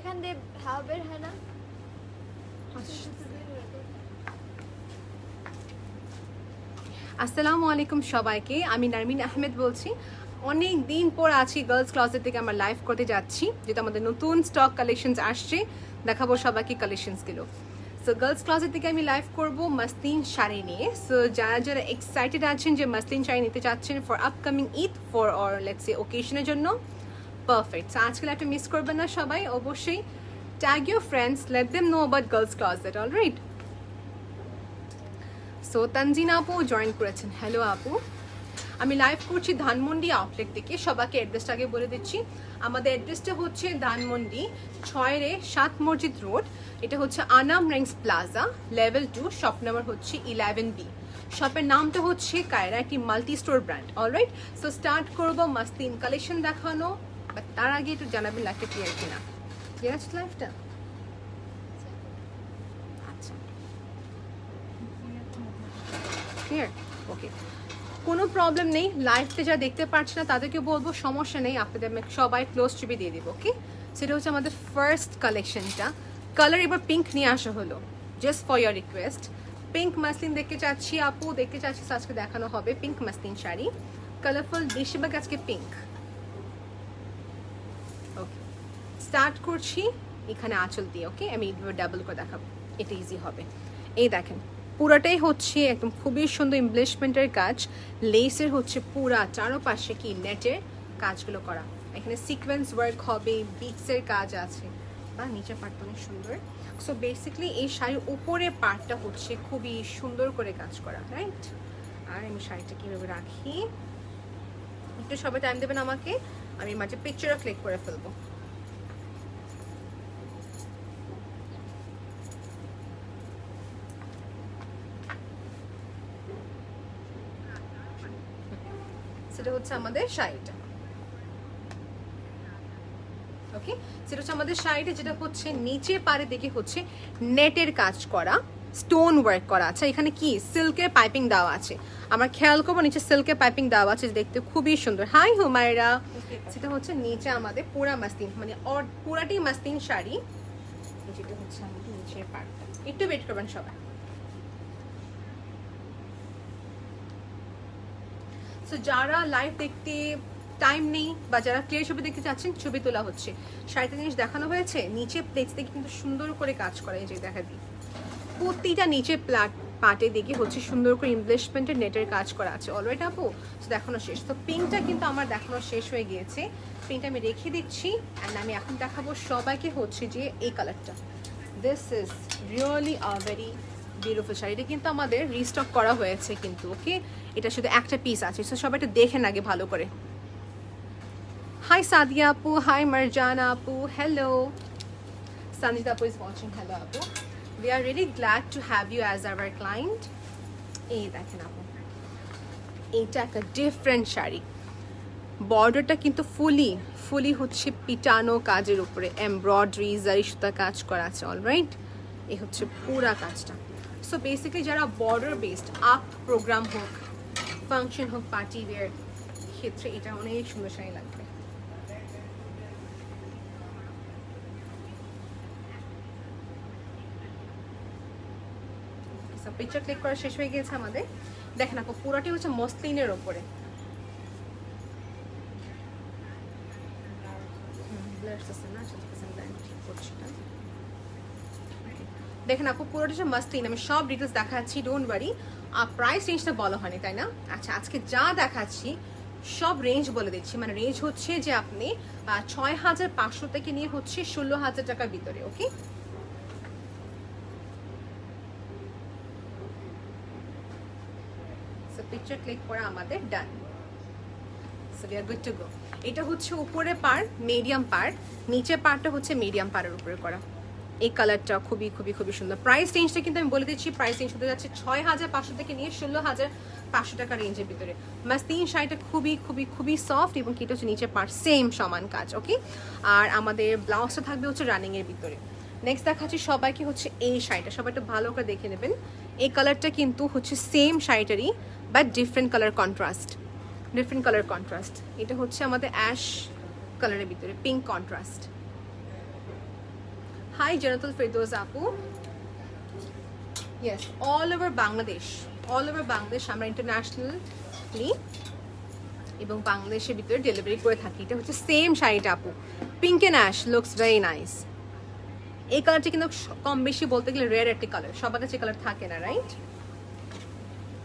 এখান দিয়ে হাওয়া বের হয় না? আসসালামু আলাইকুম সবাইকে, আমি নারমিন আহমেদ বলছি। অনেক দিন পর আছি গার্লস ক্লজেট থেকে আমরা লাইভ করতে যাচ্ছি, যেটা আমাদের নতুন স্টক কালেকশনস আসছে, দেখাবো সবাইকে কালেকশনসগুলো। সো গার্লস ক্লজেট থেকে আমি লাইভ করব মসলিন শাড়ি নিয়ে। সো যারা যারা এক্সাইটেড আছেন যে মসলিন শাড়ি নিতে চাচ্ছেন for upcoming Eid for or let's say ওকেশনের জন্য, পারফেক্ট। সো আজকে একটা মিস করবেন না সবাই, অবশ্যই tag your friends, let them know about girls closet. Alright, so Tanzina আপু জয়েন করেছেন। হ্যালো আপু, আমি লাইভ করছি ধানমন্ডি আউটলেট থেকে। সবাইকে অ্যাড্রেসটা আগে বলে দিচ্ছি। আমাদের অ্যাড্রেসটা হচ্ছে ধানমন্ডি 6-7 মসজিদ রোড। এটা হচ্ছে Anam Rings plaza, level 2, shop number হচ্ছে 11B। শপের নামটা হচ্ছে কায়রা, একটি multi store brand. Alright, so start করবো মসলিন কালেকশন দেখানো, বাট তার আগে একটু জানাবেন লাইভটা ক্লিয়ার কিনা। ক্লিয়ার আছে লাইভটা? আচ্ছা, ক্লিয়ার, ওকে, কোনো প্রবলেম নেই। লাইভতে যা দেখতে পাচ্ছি না তাদেরকে বলবো সমস্যা নেই, আপনাদের আমি সবাই ক্লোজ ছবি দিয়ে দেবো। ওকে, সেটা হচ্ছে আমাদের ফার্স্ট কালেকশনটা। কালার এবার পিঙ্ক নিয়ে আসা হলো, just for year request. Pink muslin দেখতে চাচ্ছি আপু, দেখতে চাচ্ছি, আজকে দেখানো হবে পিঙ্ক মাসলিন শাড়ি। কালারফুল বেশিরভাগ আজকে পিঙ্ক। ওকে, স্টার্ট করছি এখানে আঁচল দিয়ে। ওকে, আমি ডাবল করে দেখাবো, এটা ইজি হবে। এই দেখেন, পুরাটাই হচ্ছে একদম খুবই সুন্দর এমব্লিশমেন্টের কাজ। লেসের হচ্ছে পুরা চারপাশে কি নেটের কাজগুলো করা। এখানে সিকোয়েন্স ওয়ার্ক হবে, বিটসের কাজ আছে, বা নিচের পার্টটা অনেক সুন্দর। সো বেসিক্যালি এই শাড়ির উপরে পার্টটা হচ্ছে খুবই সুন্দর করে কাজ করা, রাইট? আর আমি শাড়িটা কীভাবে রাখি, একটু সবাই টাইম দেবেন আমাকে, আমি মাঝে পিকচারও ক্লিক করে ফেলবো। সেটা হচ্ছে আমাদের শাড়িটা। ওকে, সেটা হচ্ছে আমাদের শাড়িটা, যেটা হচ্ছে নিচে পারে দেখে হচ্ছে নেটের কাজ করা, স্টোন ওয়ার্ক করা আছে। এখানে কি সিল্কের পাইপিং দেওয়া আছে, আমরা খেয়াল করবো নিচে সিল্কের পাইপিং দেওয়া আছে, দেখতে খুবই সুন্দর। হাই হুমায়রা, সেটা হচ্ছে নিচে আমাদের পুরা মাসলিন, মানে পুরাটি মাসলিন শাড়ি। যেটা হচ্ছে আমাদের নিচের পার্টটা, একটু ওয়েট করবেন সবাই। সো যারা লাইভ দেখতে টাইম নেই বা যারা ক্লিয়ার ছবি দেখতে চাচ্ছেন, ছবি তোলা হচ্ছে। শাড়িটা জিনিস দেখানো হয়েছে, নিচে প্লেটস থেকে কিন্তু সুন্দর করে কাজ করা, এই যে দেখা দিই প্রতিটা নিচে পাটে দেখে হচ্ছে সুন্দর করে ইমব্লিশমেন্টের নেটের কাজ করা আছে। অলরেডি আপু দেখানো শেষ। তো পিঙ্কটা কিন্তু আমার দেখানো শেষ হয়ে গিয়েছে, পিঙ্কটা আমি রেখে দিচ্ছি। অ্যান্ড আমি এখন দেখাবো সবাইকে হচ্ছে যে এই কালারটা। This is really a very beautiful sari. এটা কিন্তু আমাদের রিস্টক করা হয়েছে কিন্তু। ওকে, এটা শুধু একটা পিস আছে, সো সবাই একটু দেখেন আগে ভালো করে। হাই সাদিয়া আপু, হাই মারজানা আপু, hello. Sanjita Apu is watching. Hello Apu. We are really glad to have you as our client. এই দেখেন আপু, এইটা একটা ডিফারেন্ট শাড়ি। বর্ডারটা কিন্তু ফুলি হচ্ছে পিটানো কাজের উপরে এমব্রয়ডারি জারি সুতা কাজ করা আছে। অলরাইট, এই হচ্ছে পুরা কাজটা। সো বেসিক্যালি যারা বর্ডার বেসড আপ প্রোগ্রাম হোক, ফাংশন হোক, পার্টি ওয়্যার ক্ষেত্রে এটা অনেক সুন্দর শাড়ি লাগবে। পিকচার ক্লিক করা শেষ হয়ে গিয়েছে আমাদের। দেখেন আপু, পুরোটি হচ্ছে মসলিনের ওপরে। দেখেন আপু, পুরোটা হচ্ছে মসলিন। আমি সব ডিটেলস দেখাচ্ছি, ডোন্ট ওয়ারি। আর প্রাইস রেঞ্জটা বলা হয়নি, তাই না? আচ্ছা, আজকে যা দেখাচ্ছি সব রেঞ্জ বলে দিচ্ছি। মানে রেঞ্জ হচ্ছে যে আপনি 6,500 থেকে নিয়ে হচ্ছে 16,000 টাকার ভিতরে। ওকে, পিকচার ক্লিক করা আমাদের done. So we are good to go. এটা হচ্ছে উপরে পার, মিডিয়াম পার, নিচে পারটা হচ্ছে মিডিয়াম পারের উপরে করা। এই কালারটা খুবই খুবই খুবই সুন্দর। প্রাইস রেঞ্জটা কিন্তু আমি বলে দিচ্ছি, প্রাইস রেঞ্জ হতে যাচ্ছে 6,500 থেকে নিয়ে 16,500 টাকা রেঞ্জের ভিতরে। মাসলিন শাড়িটা খুবই খুবই খুবই সফট, এবং এটা হচ্ছে নিচে পার সেম সমান কাজ। ওকে, আর আমাদের ব্লাউজটা থাকবে হচ্ছে রানিংয়ের ভিতরে। নেক্সট দেখাচ্ছি সবাইকে হচ্ছে এই শাড়িটা, সবাই একটু ভালো করে দেখে নেবেন। এই কালারটা কিন্তু হচ্ছে সেম শাড়িটারই, বাট ডিফারেন্ট কালার কন্ট্রাস্ট, এটা হচ্ছে আমাদের অ্যাশ কালারের ভিতরে pink contrast. Hi Jannatul Ferdous আপু। Yes, all over Bangladesh, all over Bangladesh আমরা ইন্টারন্যাশনালি এবং বাংলাদেশের ভিতরে ডেলিভারি করে থাকি। এটা হচ্ছে সেম শাড়িটা আপু, pink and ash, looks very nice. এই কালারটা কিন্তু কম বেশি বলতে গেলে রেয়ার একটি কালার, সবার কাছে কালার থাকে না, রাইট?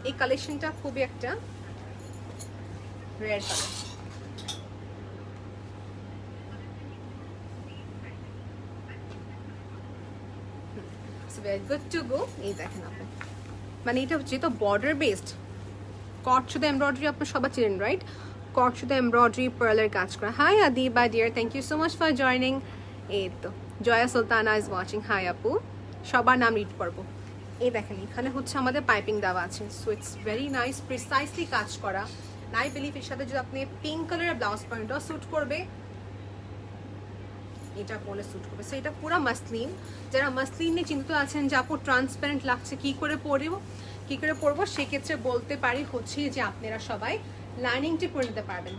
এই কালেকশনটা খুবই একটা rare colour. Very good to গো। এই দেখেন আপু, মানে এটা যেহেতু বর্ডার বেসড, কট শুধু এমব্রয়ডারি আপনার সবার চিনেন, রাইট? কট শুধু এমব্রয়ডারি পার্লার কাজ করা। Hi Adiba dear, thank you so much for joining. এই তো Joya Sultana is watching. Hi আপু, সবার নাম রিড করবো। এই দেখেন এখানে হচ্ছে আমাদের পাইপিং দেওয়া আছে, so it's very nice, precisely কাজ করা। আই বিলিভ এর সাথে যদি আপনি পিঙ্ক কালারের ব্লাউজ পয়েন্টও স্যুট করবে, এটা পরে স্যুট করবে। সো এটা পুরো মাসলিন। যারা মাসলিন নিয়ে চিন্তিত আছেন যে আপু ট্রান্সপারেন্ট লাগছে, কি করে পরবো, সেক্ষেত্রে বলতে পারি হচ্ছে যে আপনারা সবাই লাইনিংটি পরে নিতে পারবেন।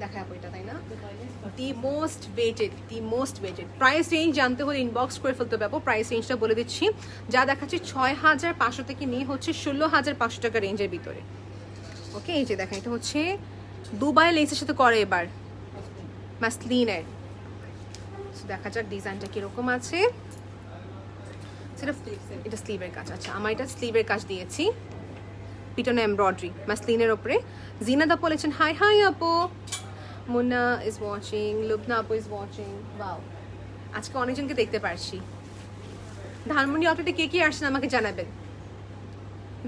দেখা যাবো এটা, তাই না? The most waited price range জানতে হলে ইনবক্স করে ফেলতে পারবো। প্রাইস রেঞ্জটা বলে দিচ্ছি, যা দেখাচ্ছি 6500 থেকে নিয়ে হচ্ছে 16500 টাকা রেঞ্জের ভিতরে। ওকে, এই যে দেখেন এটা হচ্ছে দুবাই লেসের সাথে করে এবার মাসলিনের। দেখা যাক ডিজাইনটা কিরকম আছে। সেটা এটা স্লিভের কাজ। আচ্ছা, আমার এটা স্লিভের কাজ দিয়েছি, পিটন এমব্রয়ডারি মাসলিনের ওপরে। জিনাদা বলেছেন হাই হাই আপু। মুন্না ইজ ওয়াচিং, লুবনা আপু ইজ ওয়াচিং। ওয়াও, আজকে অনেকজনকে দেখতে পারছি। ধানমন্ডি অটোতে কে কি আসছেন আমাকে জানাবেন।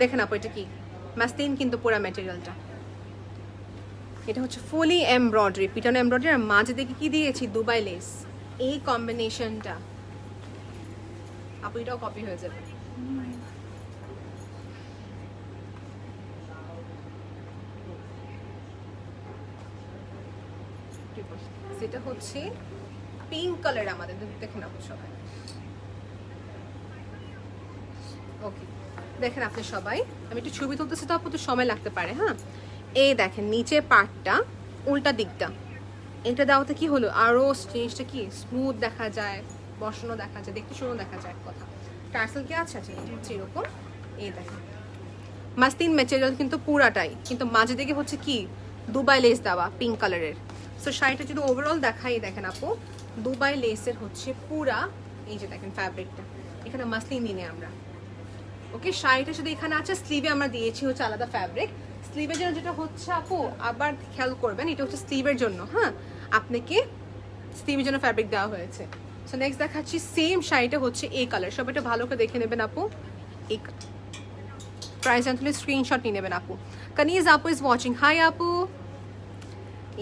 দেখেন আপু এটা কি মাসলিন, কিন্তু পুরো ম্যাটেরিয়ালটা এটা হচ্ছে ফুলি এমব্রয়ডারি, পিটন এমব্রয়ডারি, আর মাঝে দেখে কি দিয়েছি দুবাই লেস। এই কম্বিনেশনটা আপু এটাও কপি হয়ে যাবে। সেটা হচ্ছে পিঙ্ক কালার আমাদের, দেখেন আপু সবাই। ওকে, দেখেন আপনি সবাই, আমি একটু ছবি তুলতেছি তো আপু, তো সময় লাগতে পারে। হ্যাঁ, এই দেখেন নিচে পার্টটা, উল্টা দিকটা, এটা দেওয়াতে কি হলো, আরো জিনিসটা কি স্মুথ দেখা যায়, বসানো দেখা যায়, দেখতে সুন্দর দেখা যায়। এক কথা টার্সেল কি আছে, এটা হচ্ছে এরকম। এই দেখেন মাসলিন ম্যাটেরিয়াল কিন্তু পুরাটাই, কিন্তু মাঝে দিকে হচ্ছে কি দুবাই লেস দেওয়া পিঙ্ক কালারের। সো শাড়িটা যদি ওভারঅল দেখাই, দেখেন আপু দুবাই লেসের হচ্ছে পুরা, এই যে দেখেন ফ্যাব্রিকটা, এখানে মাসলিন দিনে আমরা। ওকে, শাড়িটা শুধু এখানে আছে, স্লিভে আমরা দিয়েছি হচ্ছে আলাদা ফ্যাব্রিক। স্লিভের জন্য যেটা হচ্ছে আপু, আবার খেয়াল করবেন, এটা হচ্ছে স্লিভের জন্য। হ্যাঁ, আপনাকে স্লিভের জন্য ফ্যাব্রিক দেওয়া হয়েছে। সো নেক্সট দেখাচ্ছি সেম শাড়িটা হচ্ছে এই কালার, সব এটা ভালো করে দেখে নেবেন আপু। এই প্রাইস জানতে স্ক্রিনশট নিয়ে নেবেন আপু। কানিজ আপু ইজ ওয়াচিং, হাই আপু।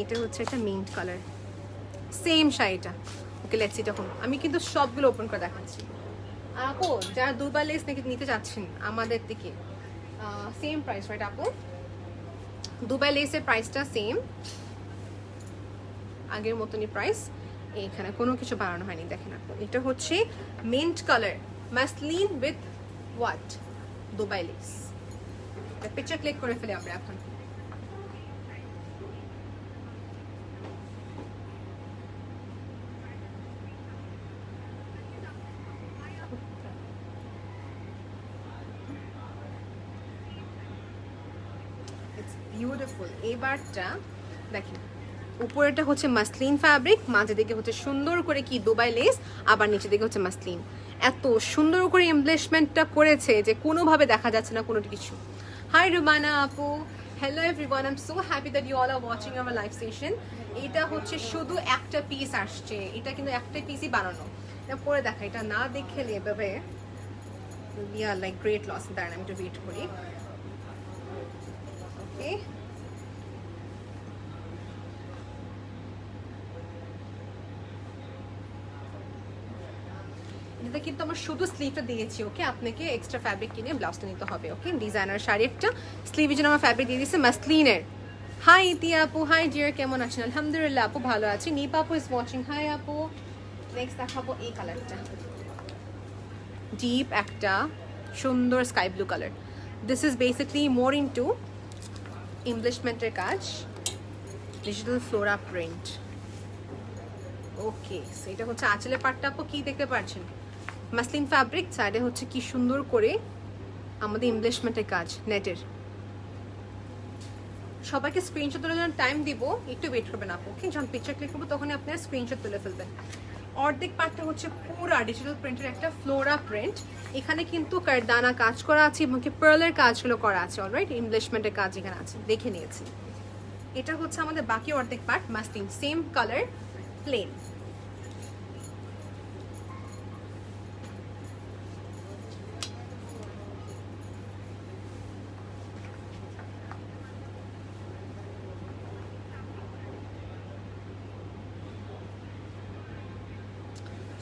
এটা হচ্ছে একটা মিন্ট কালার, সেম শাড়িটা। ওকে, লেটস সি। তখন আমি কিন্তু সবগুলো ওপেন করে দেখাচ্ছি আপু। যারা দুবাই লেস নিতে চাচ্ছেন আমাদের থেকে, সেম প্রাইস, রাইট আপু? দুবাই লেসের প্রাইসটা সেম, আগের মতনই প্রাইস, এখানে কোনো কিছু বাড়ানো হয়নি। দেখেন আপু, এটা হচ্ছে mint colour muslin with what Dubai less. Picture click করে ফেলে আমরা এখন। বিউটিফুল। এইবারটা দেখেন, উপরেটা হচ্ছে মাসলিন ফ্যাব্রিক, মাঝে দিকে হচ্ছে সুন্দর করে কি দুবাই লেস, আবার নিচে দিকে হচ্ছে মাসলিন। এত সুন্দর করে এমব্লেসমেন্টটা করেছে যে কোনোভাবে দেখা যাচ্ছে না কোনো কিছু। হাই রুমানা আপু, hello everyone, I am so happy that you all are watching our live session. এটা হচ্ছে শুধু একটা পিস আসছে, এটা কিন্তু একটা পিসই বানানো। এটা পরে দেখা, এটা না দেখে এভাবে লাইক গ্রেট লস। দাঁড়ান আমি একটু ওয়েট করি। ওকে, এটা কিন্তু আমরা শুধু স্লিভটা দিয়েছি। ওকে, আপনাকে এক্সট্রা ফ্যাব্রিক কিনে ব্লাউজটা নিতে হবে। ওকে, ডিজাইনার শাড়ি একটা, স্লিভের জন্য আমরা ফ্যাব্রিক দিয়ে দিয়েছি মাসলিনের। হাই ইতিয়া আপু, হাই ডিয়ার, কেমন আছেন? আলহামদুলিল্লাহ আপু ভালো আছি। নিপা আপু ইজ ওয়াচিং, হাই আপু। নেক্সট দেখাবো এই কালারটা, ডিপ একটা সুন্দর sky blue colour. This is basically more into এমব্লেসমেন্টের কাজ, ডিজিটাল ফ্লোরা প্রিন্ট। ওকে, এটা হচ্ছে আঁচলের পাটটা আপু, কি দেখতে পাচ্ছেন মাসলিন ফ্যাব্রিক, সাইডে হচ্ছে কি সুন্দর করে আমাদের এমব্লেশমেন্টের কাজ নেটের। সবাইকে স্ক্রিনশট তোলার জন্য টাইম দিব, একটু ওয়েট করবেন আপু, ওকে? যখন পিকচার ক্লিক করবো তখনই আপনারা স্ক্রিনশট তুলে ফেলবেন। অর্ধেক পার্টটা হচ্ছে পুরা ডিজিটাল প্রিন্টের একটা ফ্লোরা প্রিন্ট। এখানে কিন্তু কারদানা কাজ করা আছে এবং কি পার্লের কাজগুলো করা আছে, অলরাইট এমব্লেশমেন্টের কাজ এখানে আছে, দেখে নিয়েছি। এটা হচ্ছে আমাদের বাকি অর্ধেক part muslin, same colour, plain.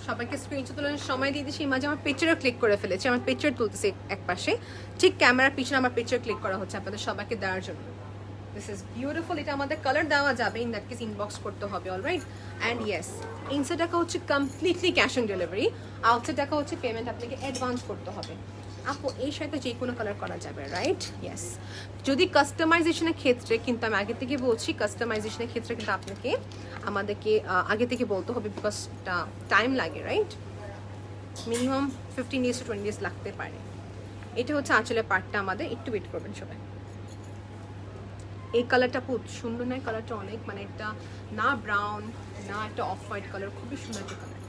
সবাইকে স্ক্রিনশট তোলার সময় দিয়ে দিচ্ছি, মাঝে আমার পিকচারও ক্লিক করে ফেলেছি, আমার পিকচার তুলতেছে এক পাশে, ঠিক ক্যামেরার পিছনে আমার পিকচার ক্লিক করা হচ্ছে আপনাদের সবাইকে দেওয়ার জন্য। This is beautiful. এটা আমাদের কালার দেওয়া যাবে, ইন দ্যাট কেস ইনবক্স করতে হবে, অলরাইট? অ্যান্ড ইয়েস, ইনসাইড টাকা হচ্ছে completely cash on delivery, outside টাকা হচ্ছে পেমেন্ট আপনাকে অ্যাডভান্স করতে হবে। আপু এই সাথে যে কোনো কালার করা যাবে, রাইট? ইয়েস। যদি কাস্টমাইজেশনের ক্ষেত্রে, কিন্তু আমি আগে থেকে বলছি, কাস্টমাইজেশনের ক্ষেত্রে কিন্তু আপনাকে আমাদেরকে আগে থেকে বলতে হবে, বিকজ টাইম লাগে, right? Minimum 15 days to 20 days লাগতে পারে। এটা হচ্ছে আঁচলের পার্টটা আমাদের, একটু ওয়েট করবেন সবাই। এই কালারটা খুব সুন্দর নয়? কালারটা অনেক, মানে একটা না ব্রাউন না একটা অফ হোয়াইট কালার, খুবই সুন্দর একটা কালার।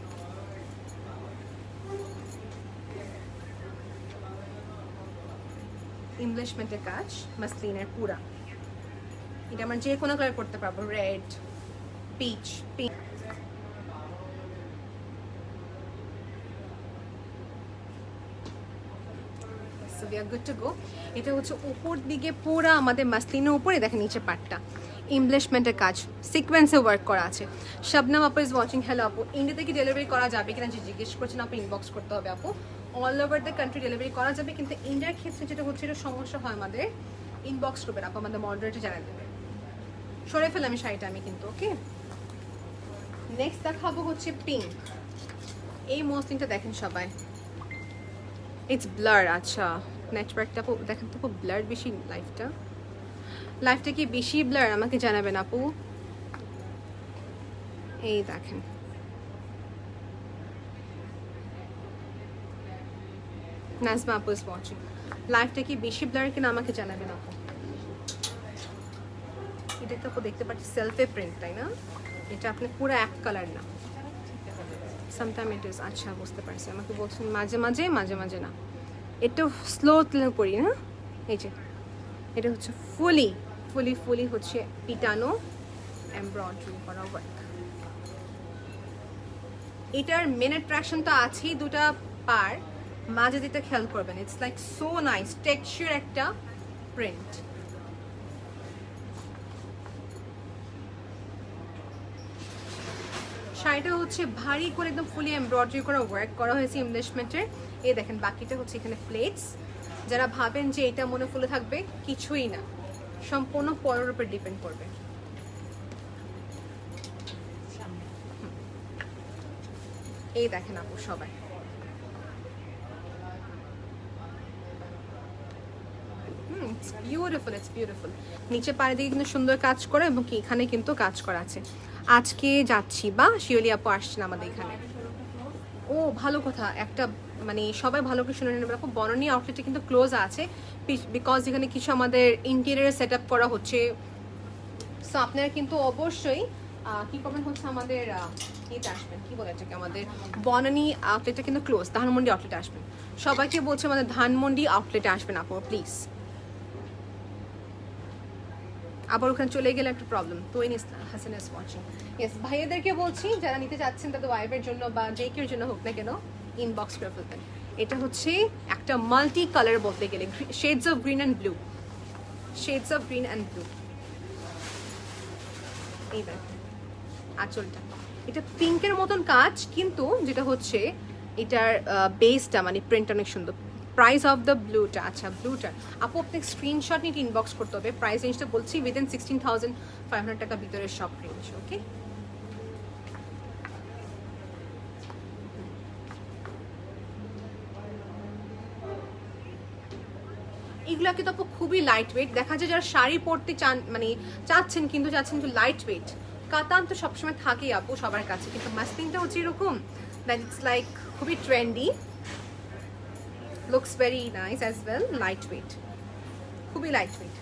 এমব্লেশমেন্টের কাজ মাসলিনের পুরা। এটা আমরা যে কোনো কালার করতে পারবো, red, peach, pink. So we are good to go. এটা হচ্ছে উপর দিকে পুরা আমাদের মাসলিনের উপরে, দেখেন নিচে পাটটা এমব্লেশমেন্টের কাজ, সিকোয়েন্সে ওয়ার্ক করা আছে। শবনম আপু ইজ ওয়াচিং। হ্যালো আপু, ইন্ডিয়া থেকে ডেলিভারি করা যাবে কিনা যে জিজ্ঞেস করছেন আপু, ইনবক্স করতে হবে আপু। All over the country delivery করা যাবে, কিন্তু ইন্ডিয়ার ক্ষেত্রে যেটা হচ্ছে এটা সমস্যা হয় আমাদের, ইনবক্স করবেন আপু, আমাদের মডারেটর জানিয়ে দেবে। সরে ফেলে আমি শাড়িটা আমি কিন্তু, ওকে? নেক্সট দেখাবো হচ্ছে পিঙ্ক। এই মসলিনটা দেখেন সবাই, ইটস ব্লার। আচ্ছা, নেটওয়ার্কটা দেখেন তো, খুব ব্লার বেশি লাইফটা কি বেশি ব্লার? আমাকে জানাবেন আপু। এই দেখেন, নাজমা আপু ইজ ওয়াচিং। লাইফটা কি বেশি ব্লার কিনা আমাকে জানাবেন আপু। এটা তো আপু দেখতে পাচ্ছি সেলফে প্রিন্ট, তাই না? এটা আপনি পুরো এক কালার না, সামটাইম ইট ইজ। আচ্ছা, বুঝতে পারছি। আমাকে বলছেন মাঝে মাঝে, মাঝে মাঝে না। একটু স্লো করি না। এই যে এটা হচ্ছে ফুলি ফুলি ফুলি হচ্ছে পিটানো এমব্রয়ডারি করা ওয়ার্ক। এটার মেন অ্যাট্রাকশন তো আছেই, দুটা পার মাঝে যেটা খেয়াল করবেন, it's like so nice texture একটা প্রিন্ট। শাড়িটা হচ্ছে ভারী করে একদম ফুলি এমব্রয়ডারি করা ওয়ার্ক করা হয়েছে এমব্লেশমেন্টের। এই দেখেন, বাকিটা হচ্ছে এখানে প্লেটস। যারা ভাবেন যে এটা মনে ফুলে থাকবে, কিছুই না, সম্পূর্ণ পরের উপর ডিপেন্ড করবে। এই দেখেন আপু সবাই, ইটস বিউটিফুল, ইটস বিউটিফুল। নিচে পাড়ে দিকে কিন্তু সুন্দর কাজ করা, এবং কি এখানে কিন্তু কাজ করা আছে। আজকে যাচ্ছি বা শিওলি আপু আসছেন আমাদের এখানে। ও ভালো কথা, একটা মানে সবাই ভালো করে শুনে নেবেন আপু, বনানী আউটলেটে কিন্তু ক্লোজ আছে, বিকজ এখানে কিছু আমাদের ইন্টেরিয়ার সেট আপ করা হচ্ছে। সো আপনারা কিন্তু অবশ্যই কি করবেন হচ্ছে আমাদের ইতে আসবেন, কি বলে এটাকে, আমাদের বনানী আউটলেটটা কিন্তু ক্লোজ, ধানমন্ডি আউটলেটে আসবেন। সবাইকে বলছে আমাদের ধানমন্ডি আউটলেটে আসবেন আপু প্লিজ। আবার ওখানে চলে গেলে একটা প্রবলেম। তো হাসান ইজ ওয়াচিং। ইয়েস, ভাইয়াদেরকে বলছি যারা নিতে চাচ্ছেন তাদের ওয়াইফের জন্য বা যে কেউ জন্য হোক না কেন, ইনবক্স করে ফেলবেন। এটা হচ্ছে একটা মাল্টি কালার বলতে গেলে, shades of green and blue, shades of green and blue. এই দেখেন আঁচলটা, এটা পিঙ্কের মতন কাজ, কিন্তু যেটা হচ্ছে এটার বেসটা মানে প্রিন্ট অনেক সুন্দর। প্রাইস অফ দ্য ব্লুটা, আচ্ছা ব্লুটা আপু আপনাকে স্ক্রিনশট নিয়ে ইনবক্স করতে হবে। প্রাইস রেঞ্জটা বলছি উইদিন 16,500 টাকা ভিতরে সব রেঞ্জ, ওকে? এগুলা কিন্তু আপু খুবই লাইট ওয়েট। দেখা যায় যারা শাড়ি পরতে চান, মানে চাচ্ছেন কিন্তু লাইট ওয়েট, কাতান তো সবসময় থাকেই আপু সবার কাছে, কিন্তু মাসলিনটা হচ্ছে এরকম দ্যাট ইটস লাইক খুবই trendy. Looks very nice as well, light weight, খুবই লাইট ওয়েট।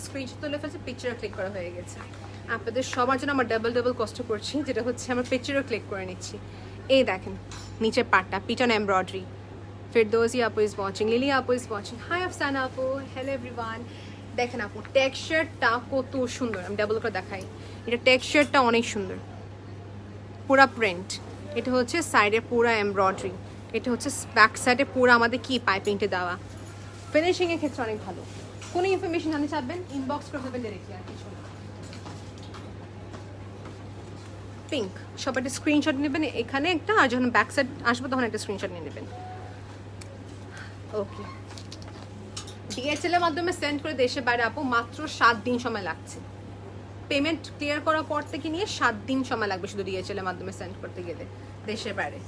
স্ক্রিনশট তুলে ফেলছে, পিকচারও ক্লিক করা হয়ে গেছে। আপনাদের সবার জন্য আমার ডাবল কষ্ট করছি, যেটা হচ্ছে আমার পিকচারও ক্লিক করে নিচ্ছি। এই দেখেন নিচের পাটটা পিটন এমব্রয়ডারি। ফিরদৌসি আপু ইজ ওয়াচিং, লিলি আপু ইজ ওয়াচিং, হাই আফসানা আপু, হ্যালো এভরিওয়ান। দেখেন আপু টেক্সচারটা কত সুন্দর, আমি ডাবল করে দেখাই। এটা টেক্সচারটা অনেক সুন্দর, পুরা প্রিন্ট। এটা হচ্ছে সাইডে পুরা এমব্রয়ডারি, এটা হচ্ছে ব্যাক সাইডে পুরো আমাদের কি পাইপিংটা দেওয়া। ফিনিশিংয়ের ক্ষেত্রে অনেক ভালো। কোনো ইনফরমেশন জানতে চাবেন ইনবক্স করে দেবেন ডাইরেক্টলি, আর কিছু না। পিঙ্ক, সব একটা স্ক্রিনশট নেবেন এখানে একটা, আর যখন ব্যাক সাইড আসবে তখন একটা স্ক্রিনশট নিয়ে নেবেন। ওকে, ডিএচএল এর মাধ্যমে সেন্ড করে দেশে বাইরে আপু মাত্র 7 দিন সময় লাগছে। পেমেন্ট ক্লিয়ার করার পর থেকে নিয়ে 7 দিন সময় লাগবে শুধু ডিএচএল এর মাধ্যমে সেন্ড করতে গেলে দেশের বাইরে।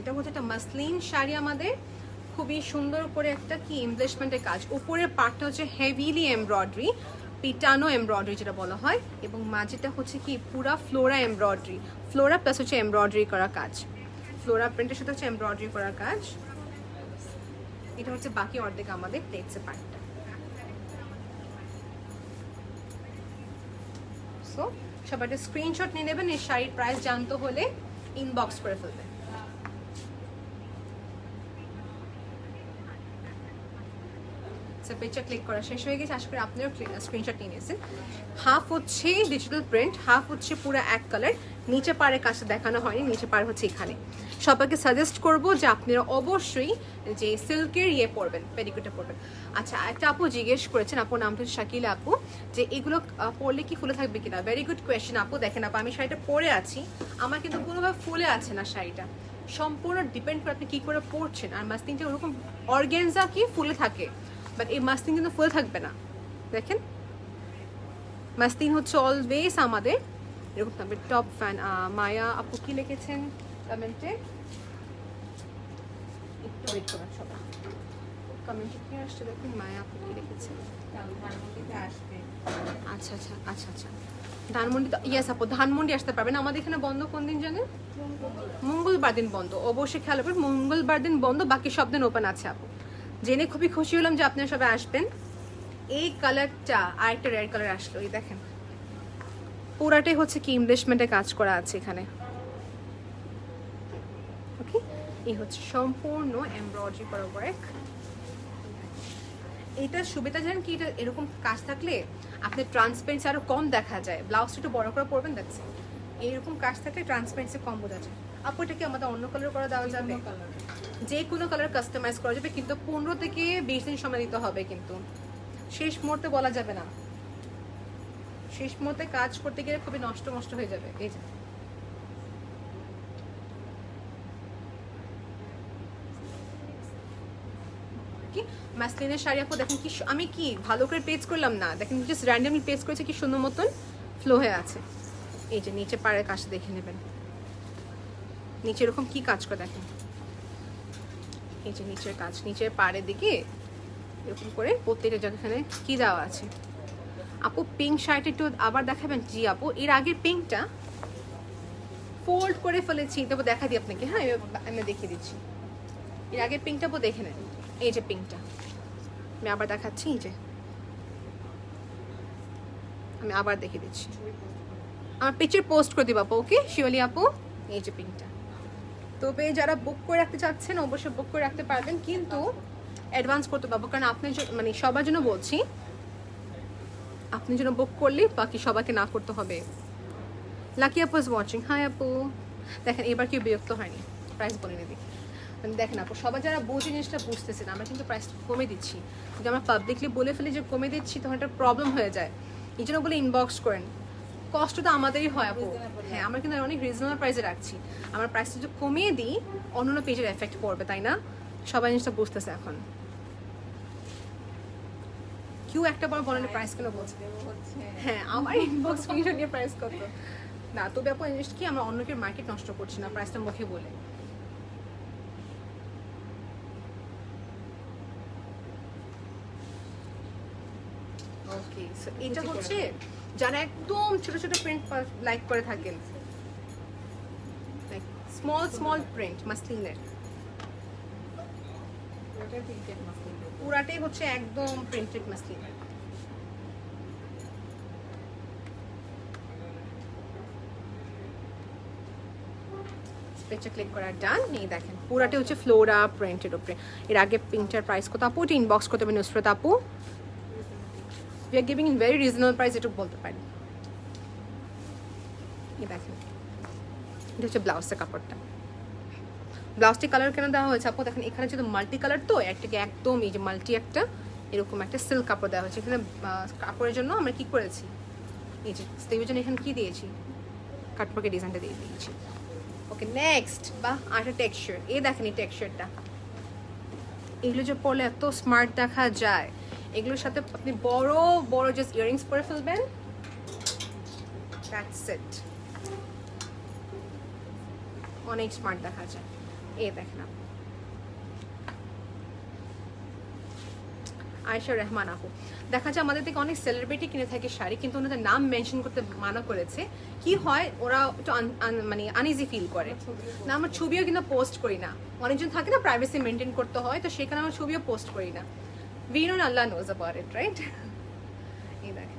এটা হচ্ছে একটা মাসলিন শাড়ি আমাদের, খুবই সুন্দর করে একটা কি এমব্লেশমেন্টের কাজ। উপরের পার্টটা হচ্ছে হেভিলি এমব্রয়ডারি, পিটানো এমব্রয়ডারি যেটা বলা হয়, এবং মাঝেটা হচ্ছে কি পুরা ফ্লোরা এমব্রয়ডারি, ফ্লোরা প্লাস হচ্ছে এমব্রয়ডারি করা কাজ, ফ্লোরা প্রিন্টের সাথে হচ্ছে এমব্রয়ডারি করা কাজ। এটা হচ্ছে বাকি অর্ধেক আমাদের প্লেটসের পার্টটা। সো সবাই একটা স্ক্রিনশট নিয়ে নেবেন, এই শাড়ির প্রাইস জানতে হলে ইনবক্স করে ফেলবেন। পিকচার ক্লিক করা শেষ হয়ে গেছে, আশা করি আপনারাও স্ক্রিনশট নিয়ে নিয়েছেন। হাফ হচ্ছে ডিজিটাল প্রিন্ট, হাফ হচ্ছে পুরো এক কালার। নিচে পাড়ের কাছে দেখানো হয়নি, নিচে পাড় হচ্ছে এখানে। সবাইকে সাজেস্ট করব যে আপনারা অবশ্যই যে সিল্কের পরবেন, পেডিকুটে পরবেন। আচ্ছা, একটা আপু জিজ্ঞেস করেছেন, আপুর নামটা হচ্ছে শাকিলা আপু, যে এগুলো পরলে কি ফুলে থাকবে কিনা। ভেরি গুড কোয়েশ্চেন আপু। দেখেন আপু, আমি শাড়িটা পরে আছি, আমার কিন্তু কোনোভাবে ফুলে আছে না শাড়িটা, সম্পূর্ণ ডিপেন্ড করে আপনি কি করে পরছেন। আর মাসলিনটা ওরকম অর্গানজা কি ফুলে থাকে, বাট এই মাসলিন কিন্তু ফুলে থাকবে না। দেখেন মাসলিন হচ্ছে অলওয়েজ আমাদের এরকম থাকবে। টপ ফ্যান মায়া আপু কি লিখেছেন কমেন্টে, একটু ওয়েট করুন সবাই, কমেন্টে কি আসছে দেখুন। মায়া আপু কি লিখেছেন, আচ্ছা আচ্ছা আচ্ছা আচ্ছা, ধানমন্ডি, ইয়েস আপু ধানমন্ডি আসতে পারবেন। আমাদের এখানে বন্ধ কোন দিন জানেন? মঙ্গলবার দিন বন্ধ, অবশ্যই খেয়াল করবেন মঙ্গলবার দিন বন্ধ, বাকি সব দিন ওপেন আছে আপু। জেনে খুবই খুশি হলাম যে আপনারা সবাই আসবেন। এই কালারটা আর একটা রেড কালার আসলো, এই দেখেন পুরাটাই হচ্ছে কি ইনভেস্টমেন্টের কাজ করা আছে এখানে। ওকে, এই হচ্ছে সম্পূর্ণ এমব্রয়ডারি করা ওয়ার্ক। এটার সুবিধা জানেন কি, এটা এরকম কাজ থাকলে আপনার ট্রান্সপারেন্সি আরো কম দেখা যায়। ব্লাউজটা একটু বড় করে পরবেন, দেখছেন এইরকম কাজ থাকলে ট্রান্সপারেন্সি কম বোঝা যায়। আপু এটা কি আমাদের অন্য কালার করা দেওয়া যাবে? যে কোনো কালার কাস্টমাইজ করা যাবে, কিন্তু 15 থেকে 20 দিন সময় দিতে হবে, কিন্তু শেষ মুহূর্তে বলা যাবে না। শেষ মুহূর্তে কাজ করতে গেলে খুবই নষ্ট হয়ে যাবে। এই যে কি মাসলিনের শাড়ি আপু দেখেন কি, আমি কি ভালো করে পেজ করলাম না, দেখেন জাস্ট র্যান্ডমলি পেজ করেছে, কি সুন্দর মতন ফ্লো হয়ে আছে। এই যে নিচে পাড়ের কাছে দেখে নেবেন, নিচে এরকম কি কাজ করে দেখেন, এই যে নিচের কাজ, নিচের পাড়ের দিকে এরকম করে প্রত্যেকটা জায়গাখানে কি দেওয়া আছে। আপু পিঙ্ক শার্ট একটু আবার দেখাবেন? জি আপু, এর আগের পিঙ্কটা ফোল্ড করে ফেলেছি, তবু দেখা দিই আপনাকে। হ্যাঁ আমি দেখিয়ে দিচ্ছি, এর আগের পিঙ্কটা আপু দেখে নেন। এই যে পিঙ্কটা আমি আবার দেখাচ্ছি, এই যে আমি আবার দেখিয়ে দিচ্ছি, আমার পিকচার পোস্ট করে দিব আপু। ওকে শিওলি আপু, এই যে পিঙ্কটা। তবে যারা বুক করে রাখতে চাচ্ছেন অবশ্যই বুক করে রাখতে পারবেন, কিন্তু অ্যাডভান্স করতে পারবো, কারণ আপনার মানে সবার জন্য বলছি, আপনি যেন বুক করলে বাকি সবাইকে না করতে হবে। লাকি আপু ইজ ওয়াচিং, হাই আপু। দেখেন এবার কেউ বিরক্ত হয়নি, প্রাইস বলে নিয়ে দেখি। মানে দেখেন আপু, সবাই যারা বোঝে জিনিসটা বুঝতেছেন, আমরা কিন্তু প্রাইস কমে দিচ্ছি। যদি আমরা পাবলিকলি বলে ফেলি যে কমে দিচ্ছি, তখন একটা প্রবলেম হয়ে যায়। এই জন্য বলে ইনবক্স করেন, কষ্ট তো আমাদেরই হয় আপু। হ্যাঁ, আমরা কিন্তু অনেক রিজনেবল প্রাইসে রাখছি। আমরা প্রাইসটা যদি কমিয়ে দিই অন্যান্য পেজের এফেক্ট পড়বে, তাই না? সবাই জিনিসটা বুঝতেছে এখন। কেউ একটা বার বলেন প্রাইস কেন বলছে? হ্যাঁ, আমার ইনবক্স স্ক্রিনশট নিয়ে প্রাইস কত। না তবে আপু জিনিস কি আমরা অন্যকে মার্কেট নষ্ট করছি না প্রাইসটা মুখে বলে। ওকে সো এটা হচ্ছে যারা একদম ছোট ছোট প্রিন্ট লাইক করে থাকেন, লাইক স্মল স্মল প্রিন্ট মাসলিনের, পুরাটাই হচ্ছে একদম প্রিন্টেড মাসলিন। পেজে ক্লিক করা ডান। এই দেখেন পুরাটা হচ্ছে ফ্লোরা প্রিন্টেড উপরে। এর আগে প্রিন্টার প্রাইস কত আপু? এটা ইনবক্স করতে হবে নুসরত আপু। We are giving in very reasonable price, এটুকু বলতে পারি। এই দেখেন এটা হচ্ছে ব্লাউজের কাপড়টা। ব্লাউজটি কালার কেন দেওয়া হয়েছে আপু? দেখেন এখানে যেহেতু মাল্টি কালার তো একটাকে একদম এই যে মাল্টি একটা এরকম একটা সিল্ক কাপড় দেওয়া হয়েছে। এখানে কাপড়ের জন্য আমরা কি করেছি, এই যে স্লিভের জন্য এখানে কি দিয়েছি, কাটওয়ার্কের ডিজাইনটা দিয়ে দিয়েছি। ওকে নেক্সট, বাহ আরেকটা টেক্সচার। এই দেখেন এই টেক্সচারটা, এগুলো যে পরলে এত স্মার্ট দেখা যায়। এগুলোর সাথে আপনি বড় বড় জাস্ট ইয়াররিংস পরে ফেলবেন, দ্যাটস ইট, অনেক স্মার্ট দেখা যায়। এই দেখেন আয়েশা রহমান আপু, দেখা যায় আমাদের থেকে অনেক সেলিব্রিটি কিনে থাকে শাড়ি, কিন্তু ওনাদের নাম মেনশন করতে মানা করেছে। কি হয় ওরা একটু মানে আনইজি ফিল করে না। আমার ছবিও কিন্তু পোস্ট করি না, অনেকজন থাকে না প্রাইভেসি মেনটেন করতে হয়, তো সেখানে আমার ছবিও পোস্ট করি না। We know Allah nose about it, right? এই দেখেন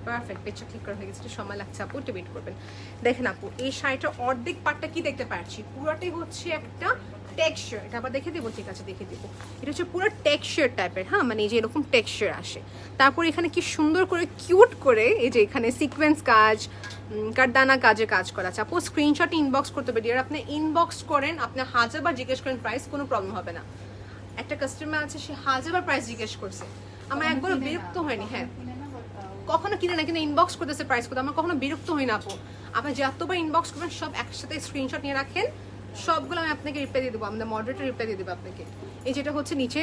পারফেক্ট। পেজটা ক্লিক করা হয়ে গেছে, সময় লাগছে আপু, একটু ওয়েট করবেন। দেখেন আপু এই শাড়িটার অর্ধেক পাটটা কি দেখতে পাচ্ছি, পুরোটাই হচ্ছে একটা টেক্সচার। এটা আবার দেখে দেবো, ঠিক আছে দেখে দেবো। এটা হচ্ছে পুরো টেক্সচার টাইপের, হ্যাঁ মানে এই যে এরকম টেক্সচার আসে। তারপর এখানে কি সুন্দর করে কিউট করে এই যে এখানে সিকোয়েন্স কাজ, কারদানা কাজে কাজ করা আছে। আপু স্ক্রিনশট ইনবক্স করতে হবে ডিয়ার, আপনি ইনবক্স করেন, আপনি 1000 বার জিজ্ঞেস করেন প্রাইস, কোনো প্রবলেম হবে না। একটা কাস্টমার আছে সে 1000 বার প্রাইস জিজ্ঞেস করছে, আমার একবারও বিরক্ত হয়নি। হ্যাঁ কখনো কিনে না, কিন্তু ইনবক্স করতেছে প্রাইস করতে, আমরা কখনো বিরক্ত হই না আপু। আপনি যতবার ইনবক্স করবেন সব একসাথে স্ক্রিনশট নিয়ে রাখেন, সবগুলো আমি আপনাকে রিপ্লাই দিয়ে দেবো, আমাদের মডারেটর রিপ্লাই দিয়ে দেবো আপনাকে। এই যেটা হচ্ছে নিচে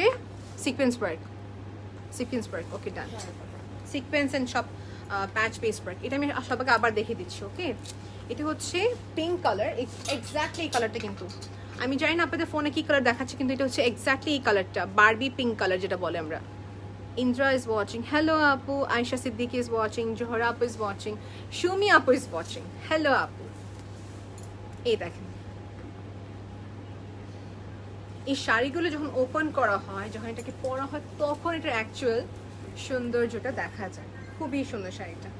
sequence work, sequence work, okay done, sequence and সব প্যাচ বেস ওয়ার্ক। এটা আমি সবাইকে আবার দেখে দিচ্ছি। ওকে এটা হচ্ছে পিঙ্ক কালার, এক্স্যাক্টলি এই কালারটা, কিন্তু আমি জানি না আপনাদের ফোনে কি কালার দেখাচ্ছে, কিন্তু এটা হচ্ছে এক্স্যাক্টলি এই কালারটা, বারবি পিঙ্ক কালার যেটা বলে আমরা। Indra is watching. Hello Apu. Aisha Siddiqui is watching. Johara Apu is watching. Shumi Apu is watching. Hello Apu. এই দেখেন এই শাড়িগুলো যখন ওপেন করা হয়, যখন এটাকে পরা হয়, তখন এটার অ্যাকচুয়াল সৌন্দর্যটা দেখা যায়। খুবই সুন্দর শাড়িটা।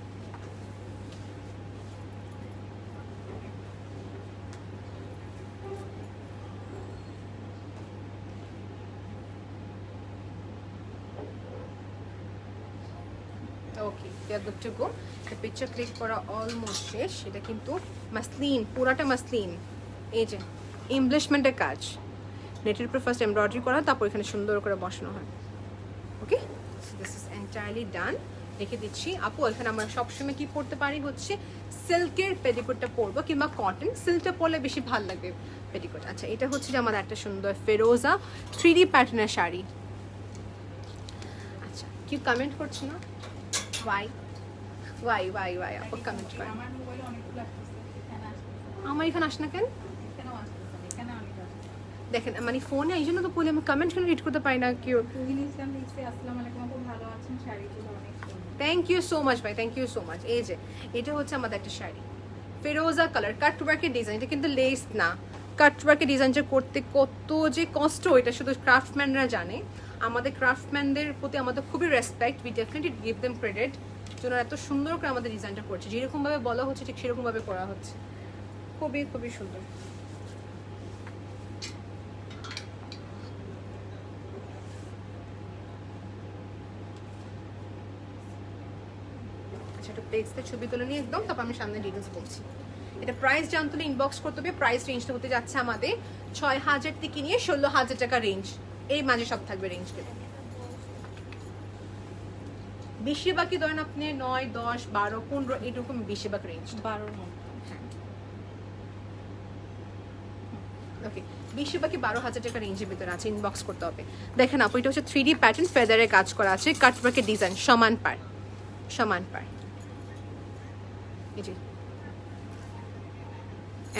Okay good to go. Picture click করা অলমোস্ট শেষ। এটা কিন্তু মাসলিন, পুরাটা মাসলিন, এই যে এমব্লিশমেন্টের কাজ, নেটের উপর ফার্স্ট এমব্রয়ডারি করা, তারপর এখানে সুন্দর করে বসানো হয়। ওকে দিস ইজ এন্টায়ারলি ডান। রেখে দিচ্ছি আপু। এখানে আমরা সবসময় কি পরতে পারি হচ্ছে সিল্কের পেটিকোটটা পরবো, কিংবা কটন, সিল্কটা পরলে বেশি ভালো লাগবে পেটিকোট। আচ্ছা এটা হচ্ছে যে আমাদের একটা সুন্দর ফেরোজা 3D প্যাটার্নের শাড়ি। আচ্ছা কি কমেন্ট করছি না, ওয়াই ওয়াই ওয়াই ওয়াই আপু কমেন্ট করে। আমার এখানে আস না কেন দেখেন, মানে ফোনে এই জন্য তো বলি আমি কমেন্ট কেন রিড করতে পারি না। কেউ থ্যাংক ইউ সো মাচ ভাই, থ্যাংক ইউ সো মাচ। এই যে এটা হচ্ছে আমাদের একটা শাড়ি ফেরোজা কালার, কাটওয়ার্কের ডিজাইন। এটা কিন্তু লেস না, কাটওয়ার্কের ডিজাইনটা করতে কত যে কষ্ট, এটা শুধু ক্রাফটম্যানরা জানে। আমাদের ক্রাফটম্যানদের প্রতি আমাদের খুবই respect, we definitely give them credit, যেন এত সুন্দর করে আমাদের ডিজাইনটা করছে, যেরকমভাবে বলা হচ্ছে ঠিক সেরকমভাবে করা হচ্ছে। খুবই খুবই সুন্দর। আচ্ছা একটু প্লেটসতে ছবি তুলে নিয়ে একদম, তারপর আমি সামনে ডিটেলস বলছি। এটা প্রাইস জানতে হলে ইনবক্স করতে হবে। প্রাইস রেঞ্জটা হতে যাচ্ছে আমাদের 6000 থেকে নিয়ে 16000 টাকা রেঞ্জ, এই মাঝে সব থাকবে রেঞ্জগুলো। বেশিরভাগই ধরেন আপনি 9, 10, 12, 15 এরকম বেশিরভাগ রেঞ্জ 12-র মধ্যে। ওকে, বেশিরভাগই 12,000 টাকা রেঞ্জের ভিতরে আছে, ইনবক্স করতে হবে। দেখেন আপু, এটা হচ্ছে 3D প্যাটার্ন, ফেদারের কাজ করা আছে, কাটওয়ার্কের ডিজাইন, সমান পার, সমান পার, এই যে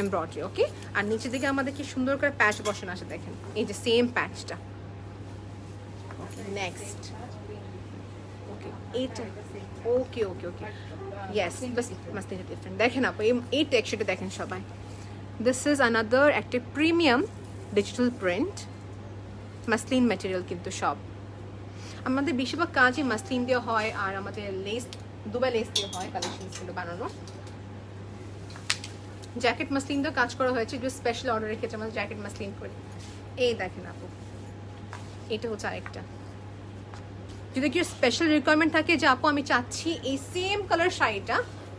এমব্রয়ডারি। ওকে, আর নিচে দিকে আমাদের কি সুন্দর করে প্যাচ বসানো আছে, দেখেন এই যে সেম প্যাচটা। ওকে, নেক্সট, ওকে এইটা, ওকে ওকে ওকে, ইয়েস, বাস মাসলিনটা ডিফারেন্ট। দেখেন আপু, এই টেক্সচারটা দেখেন সবাই, দিস ইজ আনাদার একটা premium digital print, muslin material কিন্তু সব আমাদের বেশিরভাগ কাজই মাসলিন দিয়ে হয়, আর আমাদের লেস, দুবাই লেস দিয়ে হয় কালেকশনসগুলো বানানো। জ্যাকেট মাসলিন দিয়ে কাজ করা হয়েছে, যে স্পেশাল অর্ডারের ক্ষেত্রে আমরা জ্যাকেট মাসলিন করি। এই দেখেন আপু, এটা হচ্ছে আরেকটা, যদি কেউ স্পেশাল রিকোয়ারমেন্ট থাকে যে আপু আমি চাচ্ছি এই সেম কালার শাড়িটা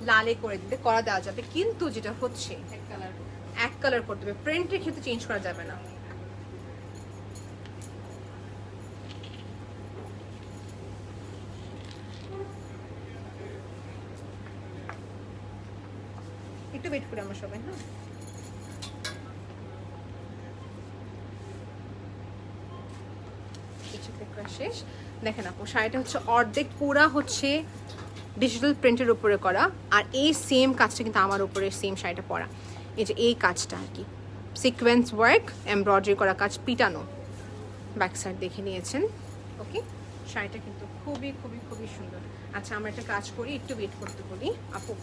লালে করে দিতে, করা দেওয়া যাবে, কিন্তু যেটা হচ্ছে এক কালার করতে হবে, প্রিন্টের ক্ষেত্রে চেঞ্জ করা যাবে না। একটু ওয়েট করি আমরা সবাই, হ্যাঁ। শেষ। দেখেন আপু, শাড়িটা হচ্ছে অর্ধেক পুরা হচ্ছে ডিজিটাল প্রিন্টের উপরে করা, আর এই সেম কাজটা কিন্তু আমার উপরে সেম শাড়িটা পরা, এই যে এই কাজটা আর কি, সিকোয়েন্স ওয়ার্ক, এমব্রয়ডারি করা কাজ, পিটানো, ব্যাক সাইড দেখে নিয়েছেন। ওকে, শাড়িটা কিন্তু খুবই খুবই খুবই সুন্দর। আচ্ছা, আমরা একটা কাজ করি, একটু ওয়েট করতে বলি আপু।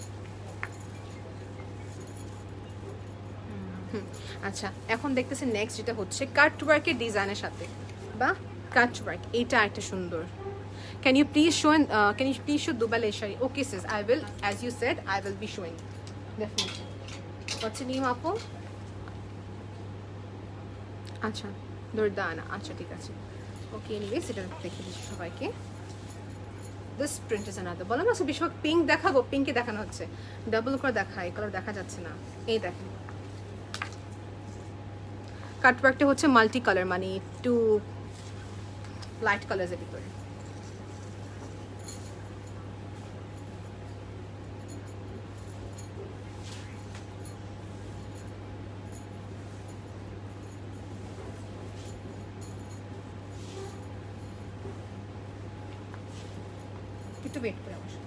আচ্ছা, এখন দেখতেছেন নেক্সট যেটা হচ্ছে কাট ওয়ার্কের ডিজাইনের সাথে, বা কাট ওয়ার্ক, এটা একটা সুন্দর। Can you please show Dubai lace shari? Okay sis, I will, as you said, I will be showing definitely. What's your name আপু? আচ্ছা, দুর্দানা, আচ্ছা ঠিক আছে। ওকে, এনিওয়েজ এটা দেখে দিচ্ছি সবাইকে। দিস প্রিন্ট ইজ অ্যানাদার, বললাম না বেশিরভাগ পিঙ্ক দেখাবো, পিঙ্কে দেখানো হচ্ছে, ডাবল করে দেখায়, কালার দেখা যাচ্ছে না। এই দেখেন, কাটওয়ার্কটা হচ্ছে মাল্টি কালার, মানে একটু লাইট কালারের ভিতরে। একটু ওয়েট করে আমার সাথে।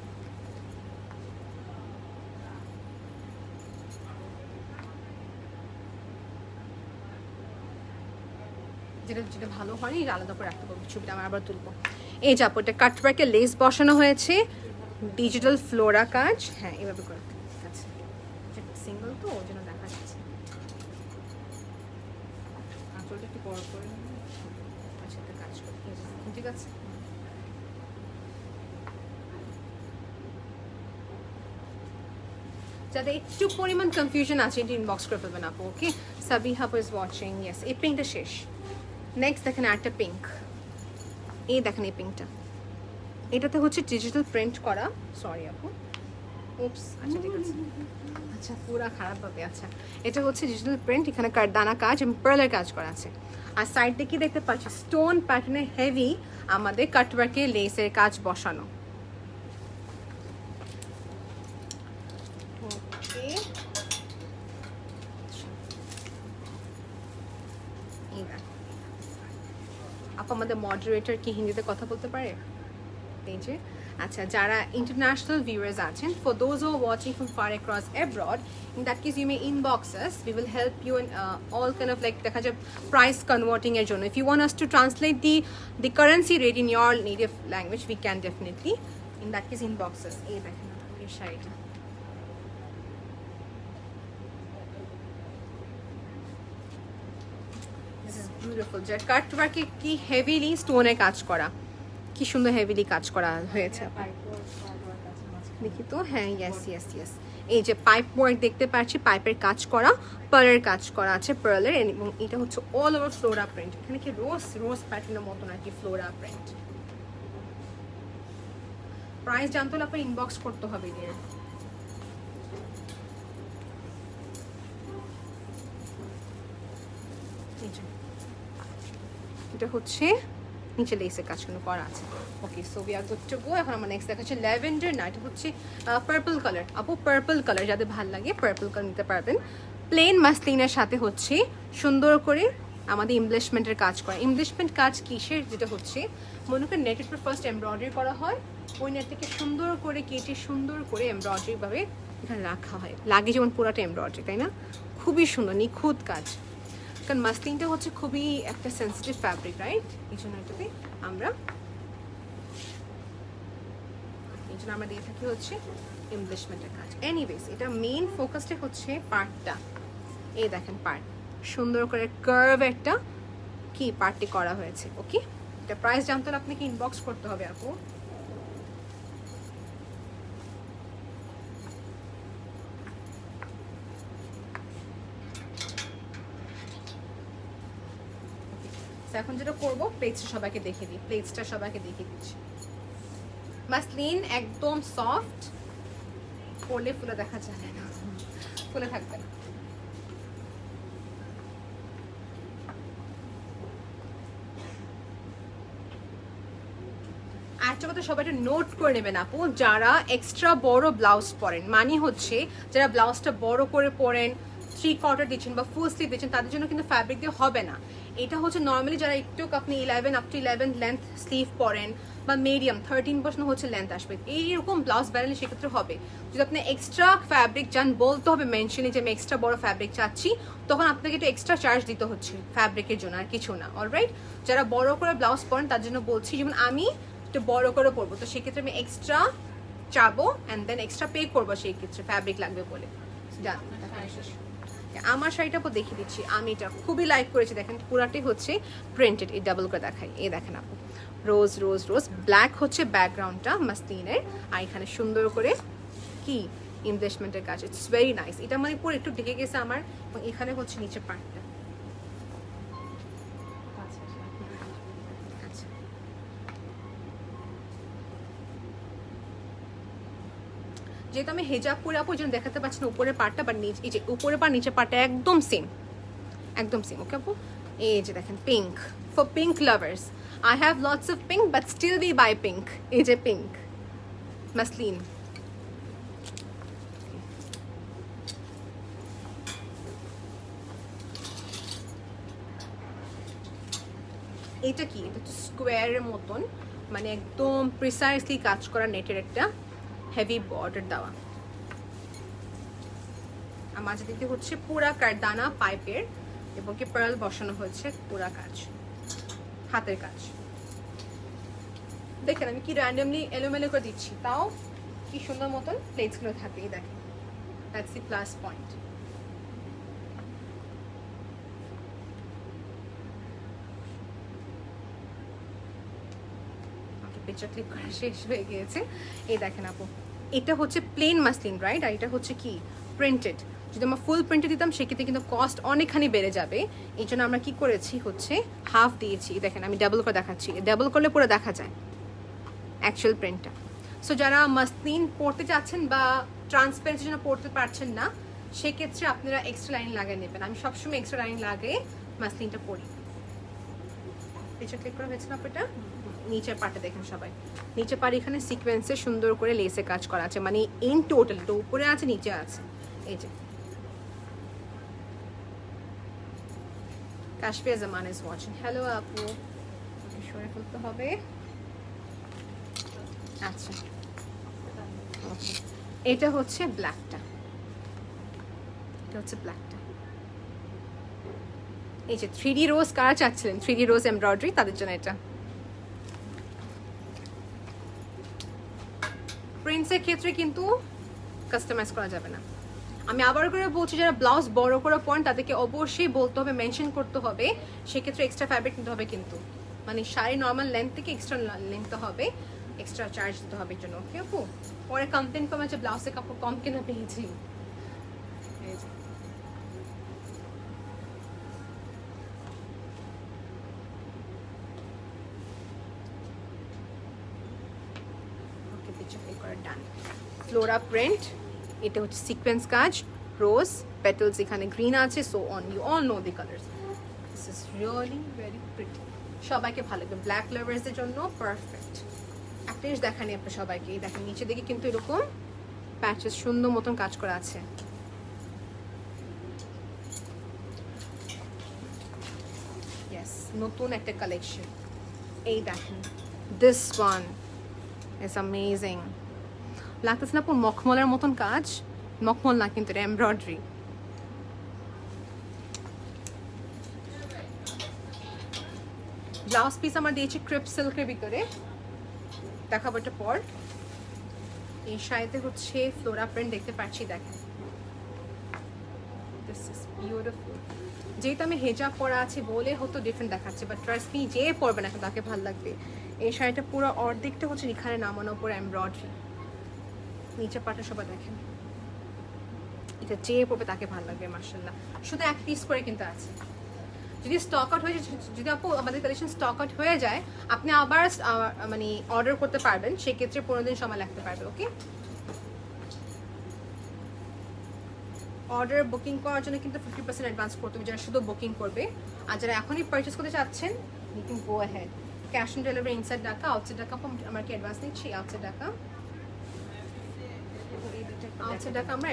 যেটা যেটা ভালো হয়নি এটা আলাদা করে রাখতে পারবো, ছবিটা আমার আবার তুলবো। এই যে আপু, এটা কাটওয়ার্কে লেস বসানো হয়েছে, ডিজিটাল ফ্লোরা কাজ, হ্যাঁ এভাবে করে। আচ্ছা, সিঙ্গেল তো ওর জন্য দেখা যাচ্ছে, আঁচলটা একটু বড় করে, আচ্ছা একটা কাজ করি, ঠিক আছে। যাতে একটু পরিমাণ কনফিউশন আছে এটি ইনবক্স করে ফেলবেন আপু। ওকে, সাবিহা ইজ ওয়াচিং, ইয়েস। এই পিঙ্কটা শেষ, নেক্সট দেখেন আরেকটা পিঙ্ক, এই দেখেন এই পিঙ্কটা, এটাতে হচ্ছে ডিজিটাল প্রিন্ট করা, সরি আপু, উপস, আচ্ছা ঠিক আছে, আচ্ছা পুরা খারাপ হবে। আচ্ছা, এটা হচ্ছে ডিজিটাল প্রিন্ট, এখানে কারদানা কাজ এবং পার্লের কাজ করা আছে, আর সাইড থেকে দেখতে পাচ্ছি স্টোন প্যাটার্নের হেভি আমাদের কাটওয়ার্কে লেসের কাজ বসানো। আপু আমাদের মডারেটর কি হিন্দিতে কথা বলতে পারে? এই যে, আচ্ছা, যারা ইন্টারন্যাশনাল ভিউয়ার্স আছেন, for those who are watching from far across abroad, in that case you may inbox us, we will help you in all kind of like দেখা যায় price converting এর জন্য, if you want us to translate the currency rate in your native language, we can definitely, in that case inbox us। এই দেখেন এই শাড়িটা, beautiful, যার কাট ওয়ার্কে কি হেভিলি স্টোনের কাজ করা, কি সুন্দর হেভিলি কাজ করা হয়েছে। দেখি তো, হ্যাঁ ইয়েস ইয়েস ইয়েস, এই যে পাইপ ওয়ার্ক দেখতে পাচ্ছি, পাইপের কাজ করা, পার্লের কাজ করা আছে, পার্লের, এবং এটা হচ্ছে অল ওভার ফ্লোরা প্রিন্ট, এখানে কি রোজ রোজ প্যাটার্নের মতন আর কি ফ্লোরা প্রিন্ট। প্রাইস জানতে হলে আপনার ইনবক্স করতে হবে এর। এটা হচ্ছে নিচে লেসের কাজ কিন্তু করা আছে। Okay, so we are good to go. এখন আমার নেক্সট দেখাচ্ছে ল্যাভেন্ডার না, এটা হচ্ছে পার্পল কালার। আপু পার্পল কালার যাদের ভালো লাগে পার্পল কালার নিতে পারবেন। প্লেন মাসলিনের সাথে হচ্ছে সুন্দর করে আমাদের ইমব্লিশমেন্টের কাজ করা। ইমব্লিশমেন্ট কাজ কিসের, যেটা হচ্ছে মনে করেন নেটের উপর ফার্স্ট এমব্রয়ডারি করা হয়, ওই নেটটাকে সুন্দর করে কেটে সুন্দর করে এমব্রয়ডারিভাবে এখানে রাখা হয়, লাগে যেমন পুরাটা এমব্রয়ডারি, তাই না? খুবই সুন্দর নিখুঁত কাজ, কারণ মাসলিনটা হচ্ছে খুবই একটা সেন্সিটিভ ফ্যাব্রিক, রাইট? এই জন্য এটাতে আমরা দিয়ে থাকি হচ্ছে এমব্লিশমেন্টের কাজ। এনিওয়েজ, এটা মেইন ফোকাসটা হচ্ছে পার্টটা, এই দেখেন পার্ট সুন্দর করে কার্ভ একটা কি পার্টটি করা হয়েছে। ওকে, এটা প্রাইস জানতে হলে আপনাকে ইনবক্স করতে হবে আপু। এখন যেটা করবো, প্লেটসটা সবাইকে দেখিয়ে দিই, প্লেটসটা সবাইকে দেখিয়ে দিচ্ছি। মাসলিন একদম সফট, পরলে ফুলে দেখা যায় না, ফুলে থাকবে না। একটা কথা সবাই একটু নোট করে নেবেন আপু, যারা এক্সট্রা বড় ব্লাউজ পরেন, মানে হচ্ছে যারা ব্লাউজটা বড় করে পরেন, 3/4 দিচ্ছেন বা ফুল স্লিভ দিচ্ছেন, তাদের জন্য কিন্তু ফ্যাব্রিক দিয়ে হবে না। এটা হচ্ছে নর্মালি যারা একটু আপনি 11 আপ টু 11 লেন্থ স্লিভ পরেন বা মিডিয়াম 13% হচ্ছে লেন্থ আসবে, এইরকম ব্লাউজ বানালে সেক্ষেত্রে হবে। যদি আপনি এক্সট্রা ফ্যাব্রিক চান, বলতে হবে মেনশনে যে আমি এক্সট্রা বড় ফ্যাব্রিক চাচ্ছি, তখন আপনাকে একটু এক্সট্রা চার্জ দিতে হচ্ছে ফ্যাব্রিকের জন্য, আর কিছু না। অলরাইট, যারা বড় করে ব্লাউজ পরেন তার জন্য বলছি, যেমন আমি একটু বড় করে পরবো, তো সেক্ষেত্রে আমি এক্সট্রা চাবো অ্যান্ড দেন এক্সট্রা পে করবো, সেই ক্ষেত্রে ফ্যাব্রিক লাগবে বলে। আমার শাড়িটা আপু দেখিয়ে দিচ্ছি, আমি এটা খুবই লাইক করেছি। দেখেন পুরাটাই হচ্ছে প্রিন্টেড, এই ডাবল করে দেখাই, এই দেখেন আপু রোজ রোজ রোজ ব্ল্যাক হচ্ছে ব্যাকগ্রাউন্ডটা মাসলিনের, আর এখানে সুন্দর করে কি ইমব্লিশমেন্টের কাজ, ইটস ভেরি নাইস। এটা মানে পুরো একটু ঢেকে গেছে আমার, এবং এখানে হচ্ছে নিচে পার্টটা। যেহেতু আমি হেজাব পরে আপু, যেন দেখাতে পাচ্ছি না উপরের পার্টটা, বা নিচে এই যে উপরের পার্ট নিচের পার্টটা একদম সেম, একদম সেম। ওকে আপু, এই যে দেখেন pink, for pink lovers, I have lots of pink but still be buy pink. এই যে পিঙ্ক মাসলিন, এটা কি, এটা তো স্কোয়ারের মতন, মানে একদম প্রিসাইসলি কাজ করা নেটের একটা হেভি বর্ডার দেওয়া। আর মাঝে দিকে হচ্ছে পুরা কারদানা পাইপের এবং কি পার্ল বসানো হয়েছে, পুরা কাজ হাতের কাজ। দেখেন আমি কি র্যান্ডমলি এলোমেলো করে দিচ্ছি, তাও কি সুন্দর মতন প্লেটসগুলো থাকে। দেখেন, that's the plus point. Picture click করা শেষ হয়ে গিয়েছে। এই দেখেন আপু, এটা হচ্ছে প্লেন মাসলিন, রাইট? আর এটা হচ্ছে কি প্রিন্টেড। যদি আমরা ফুল প্রিন্টে দিতাম সেক্ষেত্রে কিন্তু কস্ট অনেকখানি বেড়ে যাবে, এই জন্য আমরা কি করেছি হচ্ছে হাফ দিয়েছি। দেখেন আমি ডাবল করে দেখাচ্ছি, ডাবল করলে পুরো দেখা যায় অ্যাকচুয়াল প্রিন্টটা। সো যারা মাসলিন পড়তে চাচ্ছেন বা ট্রান্সপারেন্সির জন্য পড়তে পারছেন না, সেক্ষেত্রে আপনারা এক্সট্রা লাইন লাগিয়ে নেবেন। আমি সবসময় এক্সট্রা লাইন লাগিয়ে মাসলিনটা পড়ি। পিকচার ক্লিক করা হয়েছে না আপনাটা? নিচের পাটে দেখেন সবাই, নিচে পাড়ে এখানে সিকোয়েন্সে সুন্দর করে লেসে কাজ করা আছে, মানে ইন টোটাল তো উপরে আছে নিচে আছে। এই যে কাশফিয়া জামান ইজ ওয়াচিং, হ্যালো আপু, সরে ফেলতে হবে। আচ্ছা, এটা হচ্ছে ব্ল্যাকটা, এটা হচ্ছে ব্ল্যাকটা। এই যে 3D রোজ কারা চাচ্ছিলেন, 3D রোজ এমব্রয়ডারি, তাদের জন্য এটা। প্রিন্টসের ক্ষেত্রে কিন্তু কাস্টমাইজ করা যাবে না। আমি আবার করে বলছি, যারা ব্লাউজ বড় করে পড়েন তাদেরকে অবশ্যই বলতে হবে, মেনশন করতে হবে, সেক্ষেত্রে এক্সট্রা ফ্যাব্রিক নিতে হবে কিন্তু, মানে শাড়ি নর্মাল লেন্থ থেকে এক্সট্রা লেন্থ হবে, এক্সট্রা চার্জ দিতে হবে এর জন্য। ওকে আপু, পরে কমপ্লেন করবে যে ব্লাউজে কাপড় কম কেনা পেয়েছি। ডান, ফ্লোরা প্রিন্ট, এটা হচ্ছে সিকোয়েন্স কাজ, রোজ পেটালস এখানে গ্রিন আছে, so on, you all know the colours. This is really very pretty. সবাইকে ভালো লাগবে, ব্ল্যাক লাভার্সদের জন্য পারফেক্ট। একটা জিনিস দেখানি আপনার সবাইকে, এই দেখেন নিচে দিকে কিন্তু এরকম প্যাচেস সুন্দর মতন কাজ করা আছে। ইয়েস, নতুন একটা কালেকশন। এই দেখেন, দিস ওয়ান ইজ অ্যামেজিং। লাগতেছে না পুরো মখমলের মতন কাজ? মখমল না কিন্তু, এটা এমব্রয়ডারি। ব্লাউজ পিস আমার দিয়েছি ক্রেপ সিল্কের ভিতরে, দেখাবো এটা পর। এই শাড়িতে হচ্ছে ফ্লোরা প্রিন্ট দেখতে পাচ্ছি, দেখেন দিস ইজ বিউটিফুল। যেহেতু আমি হেজাব পরা আছে বলে হয়তো ডিফারেন্ট দেখাচ্ছে, বাট ট্রাস্ট মি, যে পরবে না তাকে ভালো লাগবে। এই শাড়িটা পুরো অর্ধেকটা হচ্ছে এখানে নামানোর উপর এমব্রয়ডারি, নিচে পাটা সবাই দেখেন, এটা যে পরবে তাকে ভালো লাগবে মাশাআল্লাহ। শুধু এক পিস করে কিন্তু আছে, যদি স্টক আউট হয়ে যায়, যদি আপু আমাদের কালেকশন স্টক আউট হয়ে যায়, আপনি আবার মানে অর্ডার করতে পারবেন, সেক্ষেত্রে 15 দিন সময় লাগতে পারবে। ওকে, অর্ডার বুকিং করার জন্য কিন্তু 50% অ্যাডভান্স করতে হবে যারা শুধু বুকিং করবে, আর যারা এখনই পারচেস করতে চাচ্ছেন you can go ahead. Cash on delivery inside টাকা, আউটসাইড টাকা আমরা কি অ্যাডভান্স নিচ্ছি, আউটসাইড টাকা, আউটসাইড টাকা আমরা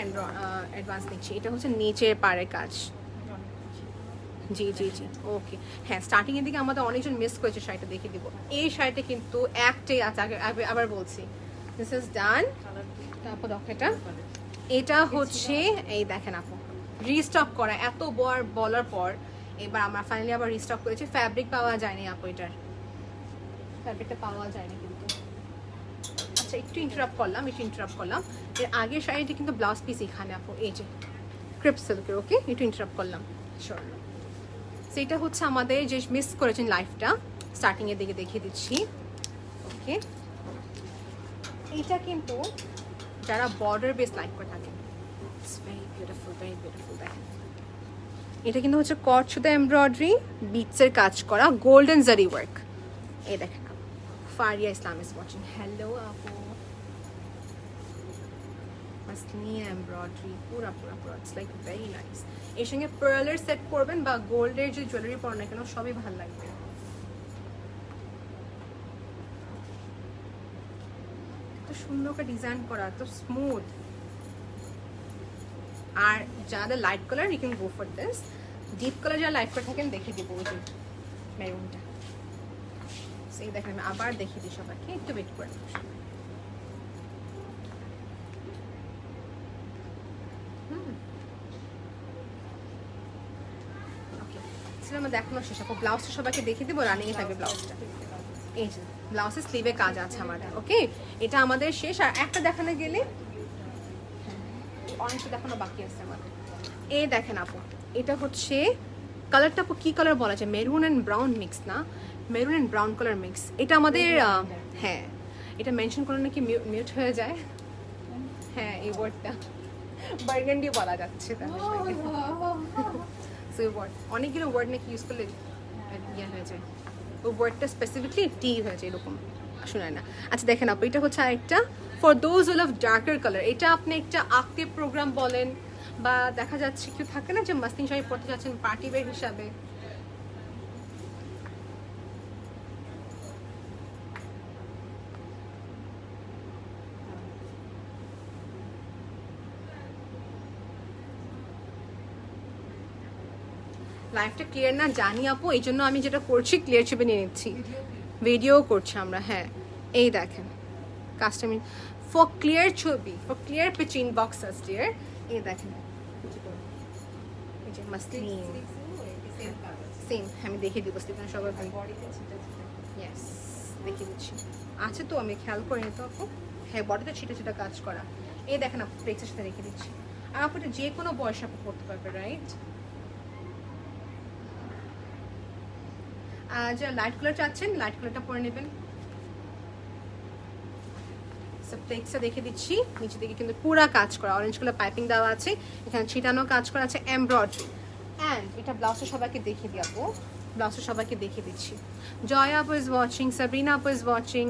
অ্যাডভান্স নিচ্ছি। এটা হচ্ছে নিচের পাড়ের কাজ। জি জি জি, ওকে। হ্যাঁ, স্টার্টিংয়ের দিকে আমাদের অনেকজন মিস করেছে, শাড়িটা দেখে দিব। এই শাড়িটা কিন্তু একটাই আছে, আবার বলছি, দিস ইজ ডান। তারপর দেখো এটা হচ্ছে, এই দেখেন আপু রিস্টক করা, এত বলার পর এবার আমরা ফাইনালি আবার রিস্টক করেছি। ফ্যাব্রিক পাওয়া যায়নি আপু, এটার ফ্যাব্রিকটা পাওয়া যায়নি কিন্তু। আচ্ছা, একটু ইন্টারাপ্ট করলাম। এর আগের শাড়িটি কিন্তু ব্লাউজ পিস এখানে আপু, এই যে ক্রেপ সিল্কের। ওকে, একটু ইন্টারাপ্ট করলাম, শিওর। সেটা হচ্ছে আমাদের যে মিস করেছেন লাইফটা, স্টার্টিংয়ের দিকে দেখিয়ে দিচ্ছি। ওকে, এইটা কিন্তু যারা বর্ডার বেস লাইক করে থাকেন, ইটস ভেরি বিউটিফুল দেখেন। এটা কিন্তু হচ্ছে কট সুতা এমব্রয়ডারি, বিটসের কাজ করা, গোল্ডেন জারি ওয়ার্ক। এই দেখেন, ফারিয়া ইসলাম ইজ ওয়াচিং। হ্যালো আপু, মাসলিন এমব্রয়ডারি পুরা ইটস লাইক ভেরি নাইস। এর সঙ্গে পার্লের সেট করবেন বা গোল্ডের যে জুয়েলারি পরেন না কেন, সবই ভালো লাগবে। এত সুন্দর করে ডিজাইন করা, এত স্মুথ। আর যাদের light colour you can go for this. Deep colour যারা লাইট করে থাকেন দেখিয়ে দিব, ওই যে মেরুনটা। সেই দেখেন, আমি আবার দেখিয়ে দিই সবাইকে, একটু ওয়েট করে। আমরা দেখানো শেষ, আপু ব্লাউজটা সবাইকে দেখিয়ে দেবো, রানিংয়ে থাকবে ব্লাউজটা। এই যে ব্লাউজের স্লিভে কাজ আছে আমাদের। ওকে, এটা আমাদের শেষ। আর একটা দেখানো গেলে অনেকটা দেখানো বাকি আছে আমাদের। এই দেখেন আপু, এটা হচ্ছে কালারটা আপু কি কালার বলা যায়, মেরুন অ্যান্ড ব্রাউন মিক্স না, maroon and brown colour mix. এটা আমাদের হ্যাঁ, এটা মেনশন করলে নাকি মিউট হয়ে যায়। হ্যাঁ, এই ওয়ার্ডটা বার্গান্ডি বলা যাচ্ছে, অনেকগুলো ওয়ার্ড নাকি ইউজ করলে ইয়ে হয়ে যায়, ওই ওয়ার্ডটা স্পেসিফিকলি টি হয়ে যায়, এরকম শোনায় না। আচ্ছা দেখেন আপু, এটা হচ্ছে আরেকটা for those who love darker colour. এটা আপনি একটা আঁকতে প্রোগ্রাম বলেন, বা দেখা যাচ্ছে কেউ থাকে না যে মাসলিন শাড়ি পরতে যাচ্ছেন পার্টি ওয়্যার হিসাবে, লাইফটা ক্লিয়ার না জানি আপু, এই জন্য আমি যেটা করছি ক্লিয়ার ছবি নিয়ে নিচ্ছি, ভিডিও করছি আমরা। হ্যাঁ, এই দেখেন কাস্টমার ফর ক্লিয়ার ছবি, for clear peach inbox dear. এই দেখেন, এই যে মাসলিন সেম, আমি দেখিয়ে দিব স্লিপটা সবার। ইয়েস, দেখিয়ে দিচ্ছি। আছে তো, আমি খেয়াল করিনি তো আপু। হ্যাঁ, বডিতে ছিটা ছিটা কাজ করা। এই দেখেন আপু, ফ্লেক্সের সাথে রেখে দিচ্ছি। আর আপু এটা যে কোনো বয়স আপু পড়তে পারবে, রাইট? যারা লাইট কালার চাচ্ছেন, লাইট কালারটা পরে নেবেন। ফ্লেক্সটা দেখে দিচ্ছি, নিচে দিকে কিন্তু পুরা কাজ করা, অরেঞ্জ কালার পাইপিং দেওয়া আছে, এখানে ছিটানো কাজ করা আছে এমব্রয়ডারি। অ্যান্ড এটা ব্লাউজটা সবাইকে দেখিয়ে দিই আপু, ব্লাউজটা সবাইকে দেখিয়ে দিচ্ছি। জয়া আপু ইজ ওয়াচিং, সাবরিনা আপু is watching,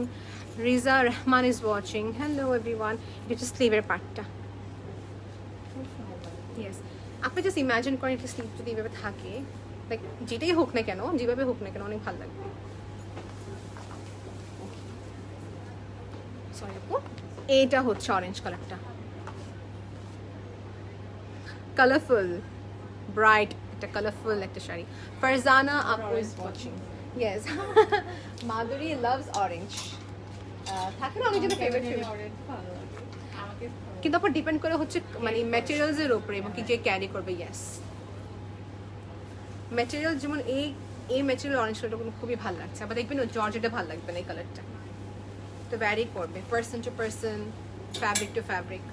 Reza Rahman is watching. Hello everyone, এটা হচ্ছে স্লিভের পার্টটা। ইয়েস, আপনি জাস্ট ইমাজিন করেন একটা স্লিভ যদি এভাবে থাকে, লাইক যেটাই হোক না কেন, যেভাবে হোক না কেন অনেক ভালো লাগবে। সরি আপু, এইটা হচ্ছে অরেঞ্জ কালারটা, কালারফুল ব্রাইট একটা কালারফুল একটা শাড়ি। ফারজানা আপু is watching, yes. Madhuri loves orange, থাকে না অনেকজনের ফেভারিট কিন্তু আপনার ডিপেন্ড করে হচ্ছে মানে ম্যাটেরিয়ালসের উপরে এবং কি যে ক্যারি করবে। ইয়েস, ম্যাটেরিয়াল যেমন এই ম্যাটেরিয়াল অরেঞ্জ কালারটা খুবই ভালো লাগছে, আবার দেখবেন জর্জেটে ভালো লাগবে না এই কালারটা, তো ভ্যারি করবে person to person, fabric to fabric.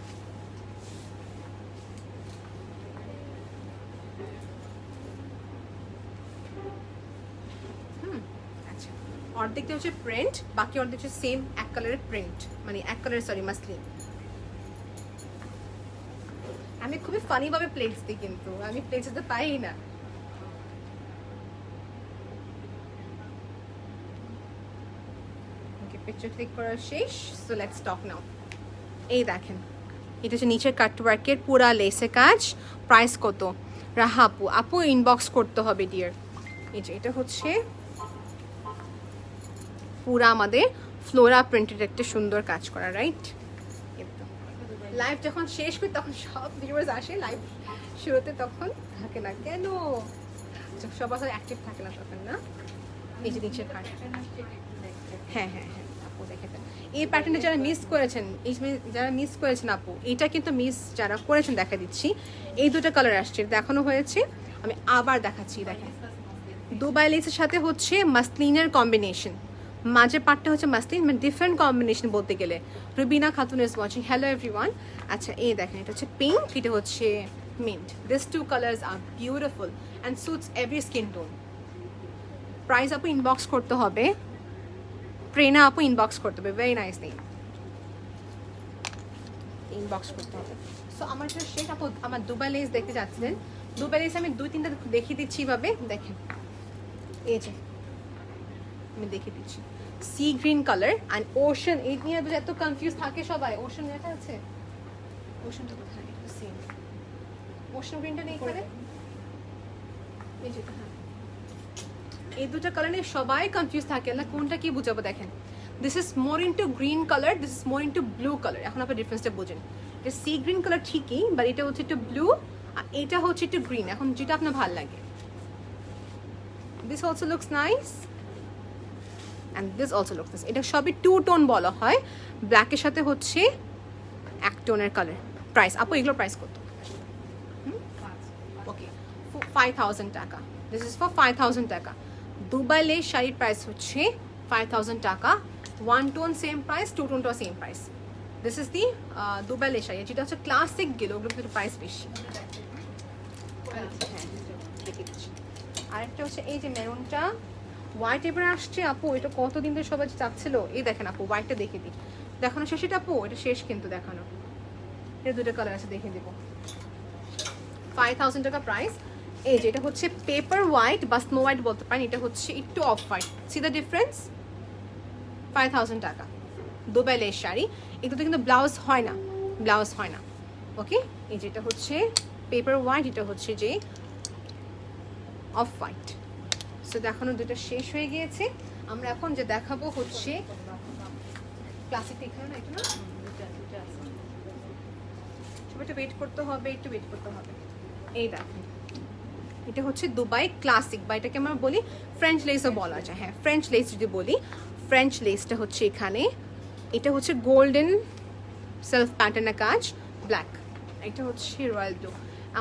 আচ্ছা, অর্ধেকটা হচ্ছে প্রিন্ট, বাকি অর্ধেক হচ্ছে সেম এক কালারের প্রিন্ট, মানে এক কালারের সরি মাসলিন। আমি খুবই ফানি ভাবে প্লেটস দিই, কিন্তু আমি প্লেটস দিতে পাই না। ওকে, পিকচার ক্লিক করা শেষ, সো লেটস টক নাও। এই দেখেন, এটা হচ্ছে নিচের কাট ওয়ার্কের পুরা লেসে কাজ। প্রাইস কত? রাহা আপু, আপু ইনবক্স করতে হবে ডিয়ার। এই যে এটা হচ্ছে পুরা আমাদের ফ্লোরা প্রিন্টেড একটা সুন্দর কাজ করা, রাইট? লাইভ যখন শেষ করি তখন সব ভিউয়ার্স আসে, লাইভ শুরুতে তখন থাকে না কেন, সবার সাথে অ্যাক্টিভ থাকে না তখন, না? এই যে নিচের কাট, হ্যাঁ হ্যাঁ হ্যাঁ আপু দেখে দেন। এই প্যাটার্নটা যারা মিস করেছেন, এই যারা মিস করেছেন আপু, এটা কিন্তু মিস যারা করেছেন দেখা দিচ্ছি, এই দুটো কালার আসছে, দেখানো হয়েছে, আমি আবার দেখাচ্ছি। দেখেন, দুবাই লেসের সাথে হচ্ছে মাসলিনের কম্বিনেশন, মাঝে পাটটা হচ্ছে মাসলিন, মানে ডিফারেন্ট কম্বিনেশন বলতে গেলে। Rubina Khatun is watching, hello everyone. আচ্ছা, এই দেখেন, এটা হচ্ছে পিঙ্ক, এটা হচ্ছে mint. This two colours are beautiful and suits every skin tone. Price আপু ইনবক্স করতে হবে, প্রেরণা আপু ইনবক্স করতে হবে, ভেরি নাইস নেম, ইনবক্স করতে হবে। সো আমার যেটা শেষ আপু, আমার দুবাই লেস দেখতে যাচ্ছিলেন, দুবাই লেস আমি 2-3টা দেখিয়ে দিচ্ছি ভাবে। দেখেন, এই যে আমি দেখিয়ে দিচ্ছি, sea green colour and ocean. এই নিয়ে এত কনফিউজ থাকে সবাই, ওশান এটা আছে, ওশানটা কোথায়? সেম ওশান গ্রিনটা নেই এখানে, এই যে হ্যাঁ, এই দুটো কালার নিয়ে সবাই কনফিউজ থাকে, না কোনটা কি বুঝাবো। দেখেন, this is more into green colour, this is more into blue colour. এখন আপনি ডিফারেন্সটা বোঝেন, এটা সি গ্রিন কালার ঠিকই, বাট এটা হচ্ছে একটু ব্লু আর এটা হচ্ছে একটু গ্রিন। এখন যেটা আপনার ভালো লাগে। This also looks nice and this also looks nice. এটা সবই 2 টোন বলা হয়, ব্ল্যাকের সাথে হচ্ছে 1 টোনের কালার। প্রাইস আপু এগুলোর প্রাইস কত? ওকে, 5000 টাকা। দিস ইজ ফর 5000 টাকা। দুবাই লেস শাড়ির প্রাইস হচ্ছে 5000 টাকা। 1 টোন সেম প্রাইস, 2 টোনটাও same price. This is the Dubai lace sari, যেটা হচ্ছে ক্লাসিক গেলো, ওগুলো কিন্তু প্রাইস বেশি। হ্যাঁ, দেখে দিচ্ছি। আরেকটা হচ্ছে এই যে মেরুনটা, হোয়াইট এবার আসছে আপু, এটা কতদিন ধরে সবাই চাচ্ছিল। এই দেখেন আপু, হোয়াইটটা দেখে দিই, দেখানো শেষ এটা আপু, এটা শেষ কিন্তু দেখানো। এটা দুটো কালার আছে, দেখে দেবো। 5000 টাকা প্রাইস। এই যে এটা হচ্ছে পেপার হোয়াইট বা স্নো হোয়াইট বলতে পারেন, এটা হচ্ছে একটু off white. C the difference? 5000 টাকা দুবাই লেস শাড়ি। এগুলোতে কিন্তু ব্লাউজ হয় না, ব্লাউজ হয় না। ওকে, এই যেটা হচ্ছে পেপার হোয়াইট, এটা হচ্ছে যে অফ হোয়াইট। সো দেখানো দুটো শেষ হয়ে গিয়েছে। আমরা এখন যে দেখাবো হচ্ছে ক্লাসিক, দেখানো না এটা, না একটু ওয়েট করতে হবে, একটু ওয়েট করতে হবে। এই দেখেন, এটা হচ্ছে দুবাই ক্লাসিক, বা এটাকে আমরা বলি ফ্রেঞ্চ লেসও বলা যায়। হ্যাঁ, ফ্রেঞ্চ লেস যদি বলি, ফ্রেঞ্চ লেসটা হচ্ছে এখানে, এটা হচ্ছে গোল্ডেন সেলফ প্যাটার্নের কাজ, ব্ল্যাক। এটা হচ্ছে রয়্যাল ব্লু।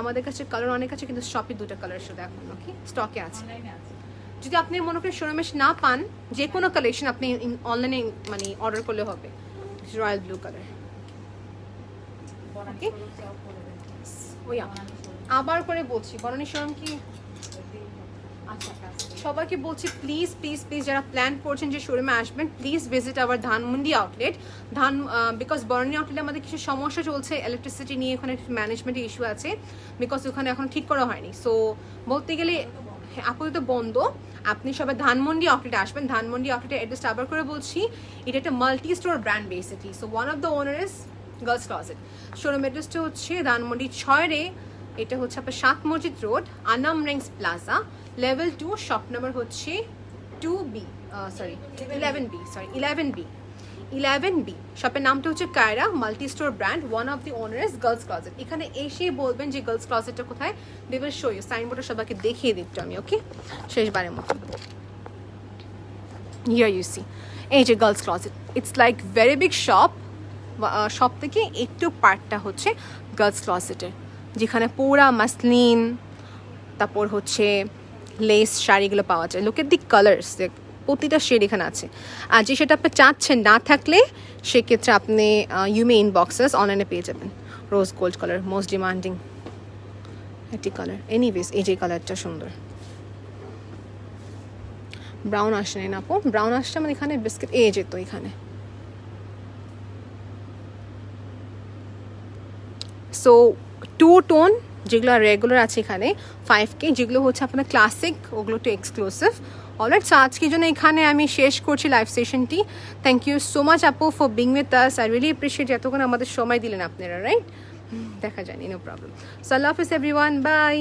আমাদের কাছে কালার অনেক আছে, কিন্তু শপে দুটো কালার শুধু এখন ওকে স্টকে আছে। যদি আপনি মনে করেন শোরুমে না পান, যে কোনো কালেকশন আপনি অনলাইনে মানে অর্ডার করলে হবে। Royal blue colour. ওকে, ওই আবার করে বলছি, বনানী শোরুম কি? আচ্ছা, সবাইকে বলছি প্লিজ প্লিজ প্লিজ, যারা প্ল্যান করছেন যে শোরুমে আসবেন, please visit our Dhanmondi outlet. Because Banani আউটলেটে আমাদের কিছু সমস্যা চলছে ইলেকট্রিসিটি নিয়ে, ওখানে ম্যানেজমেন্টের ইস্যু আছে, বিকজ ওখানে এখন ঠিক করা হয়নি। সো বলতে গেলে আপাতত বন্ধ। আপনি সবাই ধানমন্ডি আউটলেটে আসবেন। ধানমন্ডি আউটলেটের অ্যাড্রেসটা আবার করে বলছি, এটা একটা multi store brand basically. So one of the owner is girls closet. Showroom অ্যাড্রেসটা হচ্ছে ধানমন্ডি 6 রে এটা হচ্ছে আপনার 7 মসজিদ road, Anam Rings plaza, level 2, shop number হচ্ছে 2B, sorry 11B, sorry 11B। শপের নামটা হচ্ছে Kiara multi store brand, one of the owners girls closet. এখানে এসে বলবেন যে গার্লস ক্লজেটটা কোথায়, দে উইল শো ইউ, সাইনবোর্ডটা সবাইকে দেখিয়ে দিচ্ছি আমি, ওকে? শেষবারের মতো হিয়ার ইউ সি, এই যে girls closet, it's like very big shop. Shop থেকে একটু পার্টটা হচ্ছে গার্লস ক্লজেটের, যেখানে পুরা মাসলিন, তারপর হচ্ছে লেস শাড়িগুলো পাওয়া যায়। লুক এট দি কালার্স, প্রতিটা শেড এখানে আছে। আর যে সেটা আপনি চাচ্ছেন না থাকলে সেক্ষেত্রে আপনি ইউমে ইনবক্সেস অনলাইনে পেয়ে যাবেন। Rose gold colour most demanding একটি কালার। এনিওয়েজ এই যে কালারটা সুন্দর। ব্রাউন আসে না আপু, ব্রাউন আসছে আমার এখানে বিস্কিট, এই যেত এখানে। সো 2 টোন যেগুলো রেগুলার আছে এখানে 5K, যেগুলো হচ্ছে আপনার ক্লাসিক, ওগুলো একটু এক্সক্লুসিভ। অলরাইট, সো আজকের জন্য এখানে আমি শেষ করছি লাইভ সেশনটি। থ্যাংক ইউ সো মাচ আপু for being with us. I really appreciate এতক্ষণ আমাদের সময় দিলেন আপনারা, রাইট? দেখা যায়নি, নো প্রবলেম। সো আল্লাহ হাফিজ এভরিওয়ান, বাই।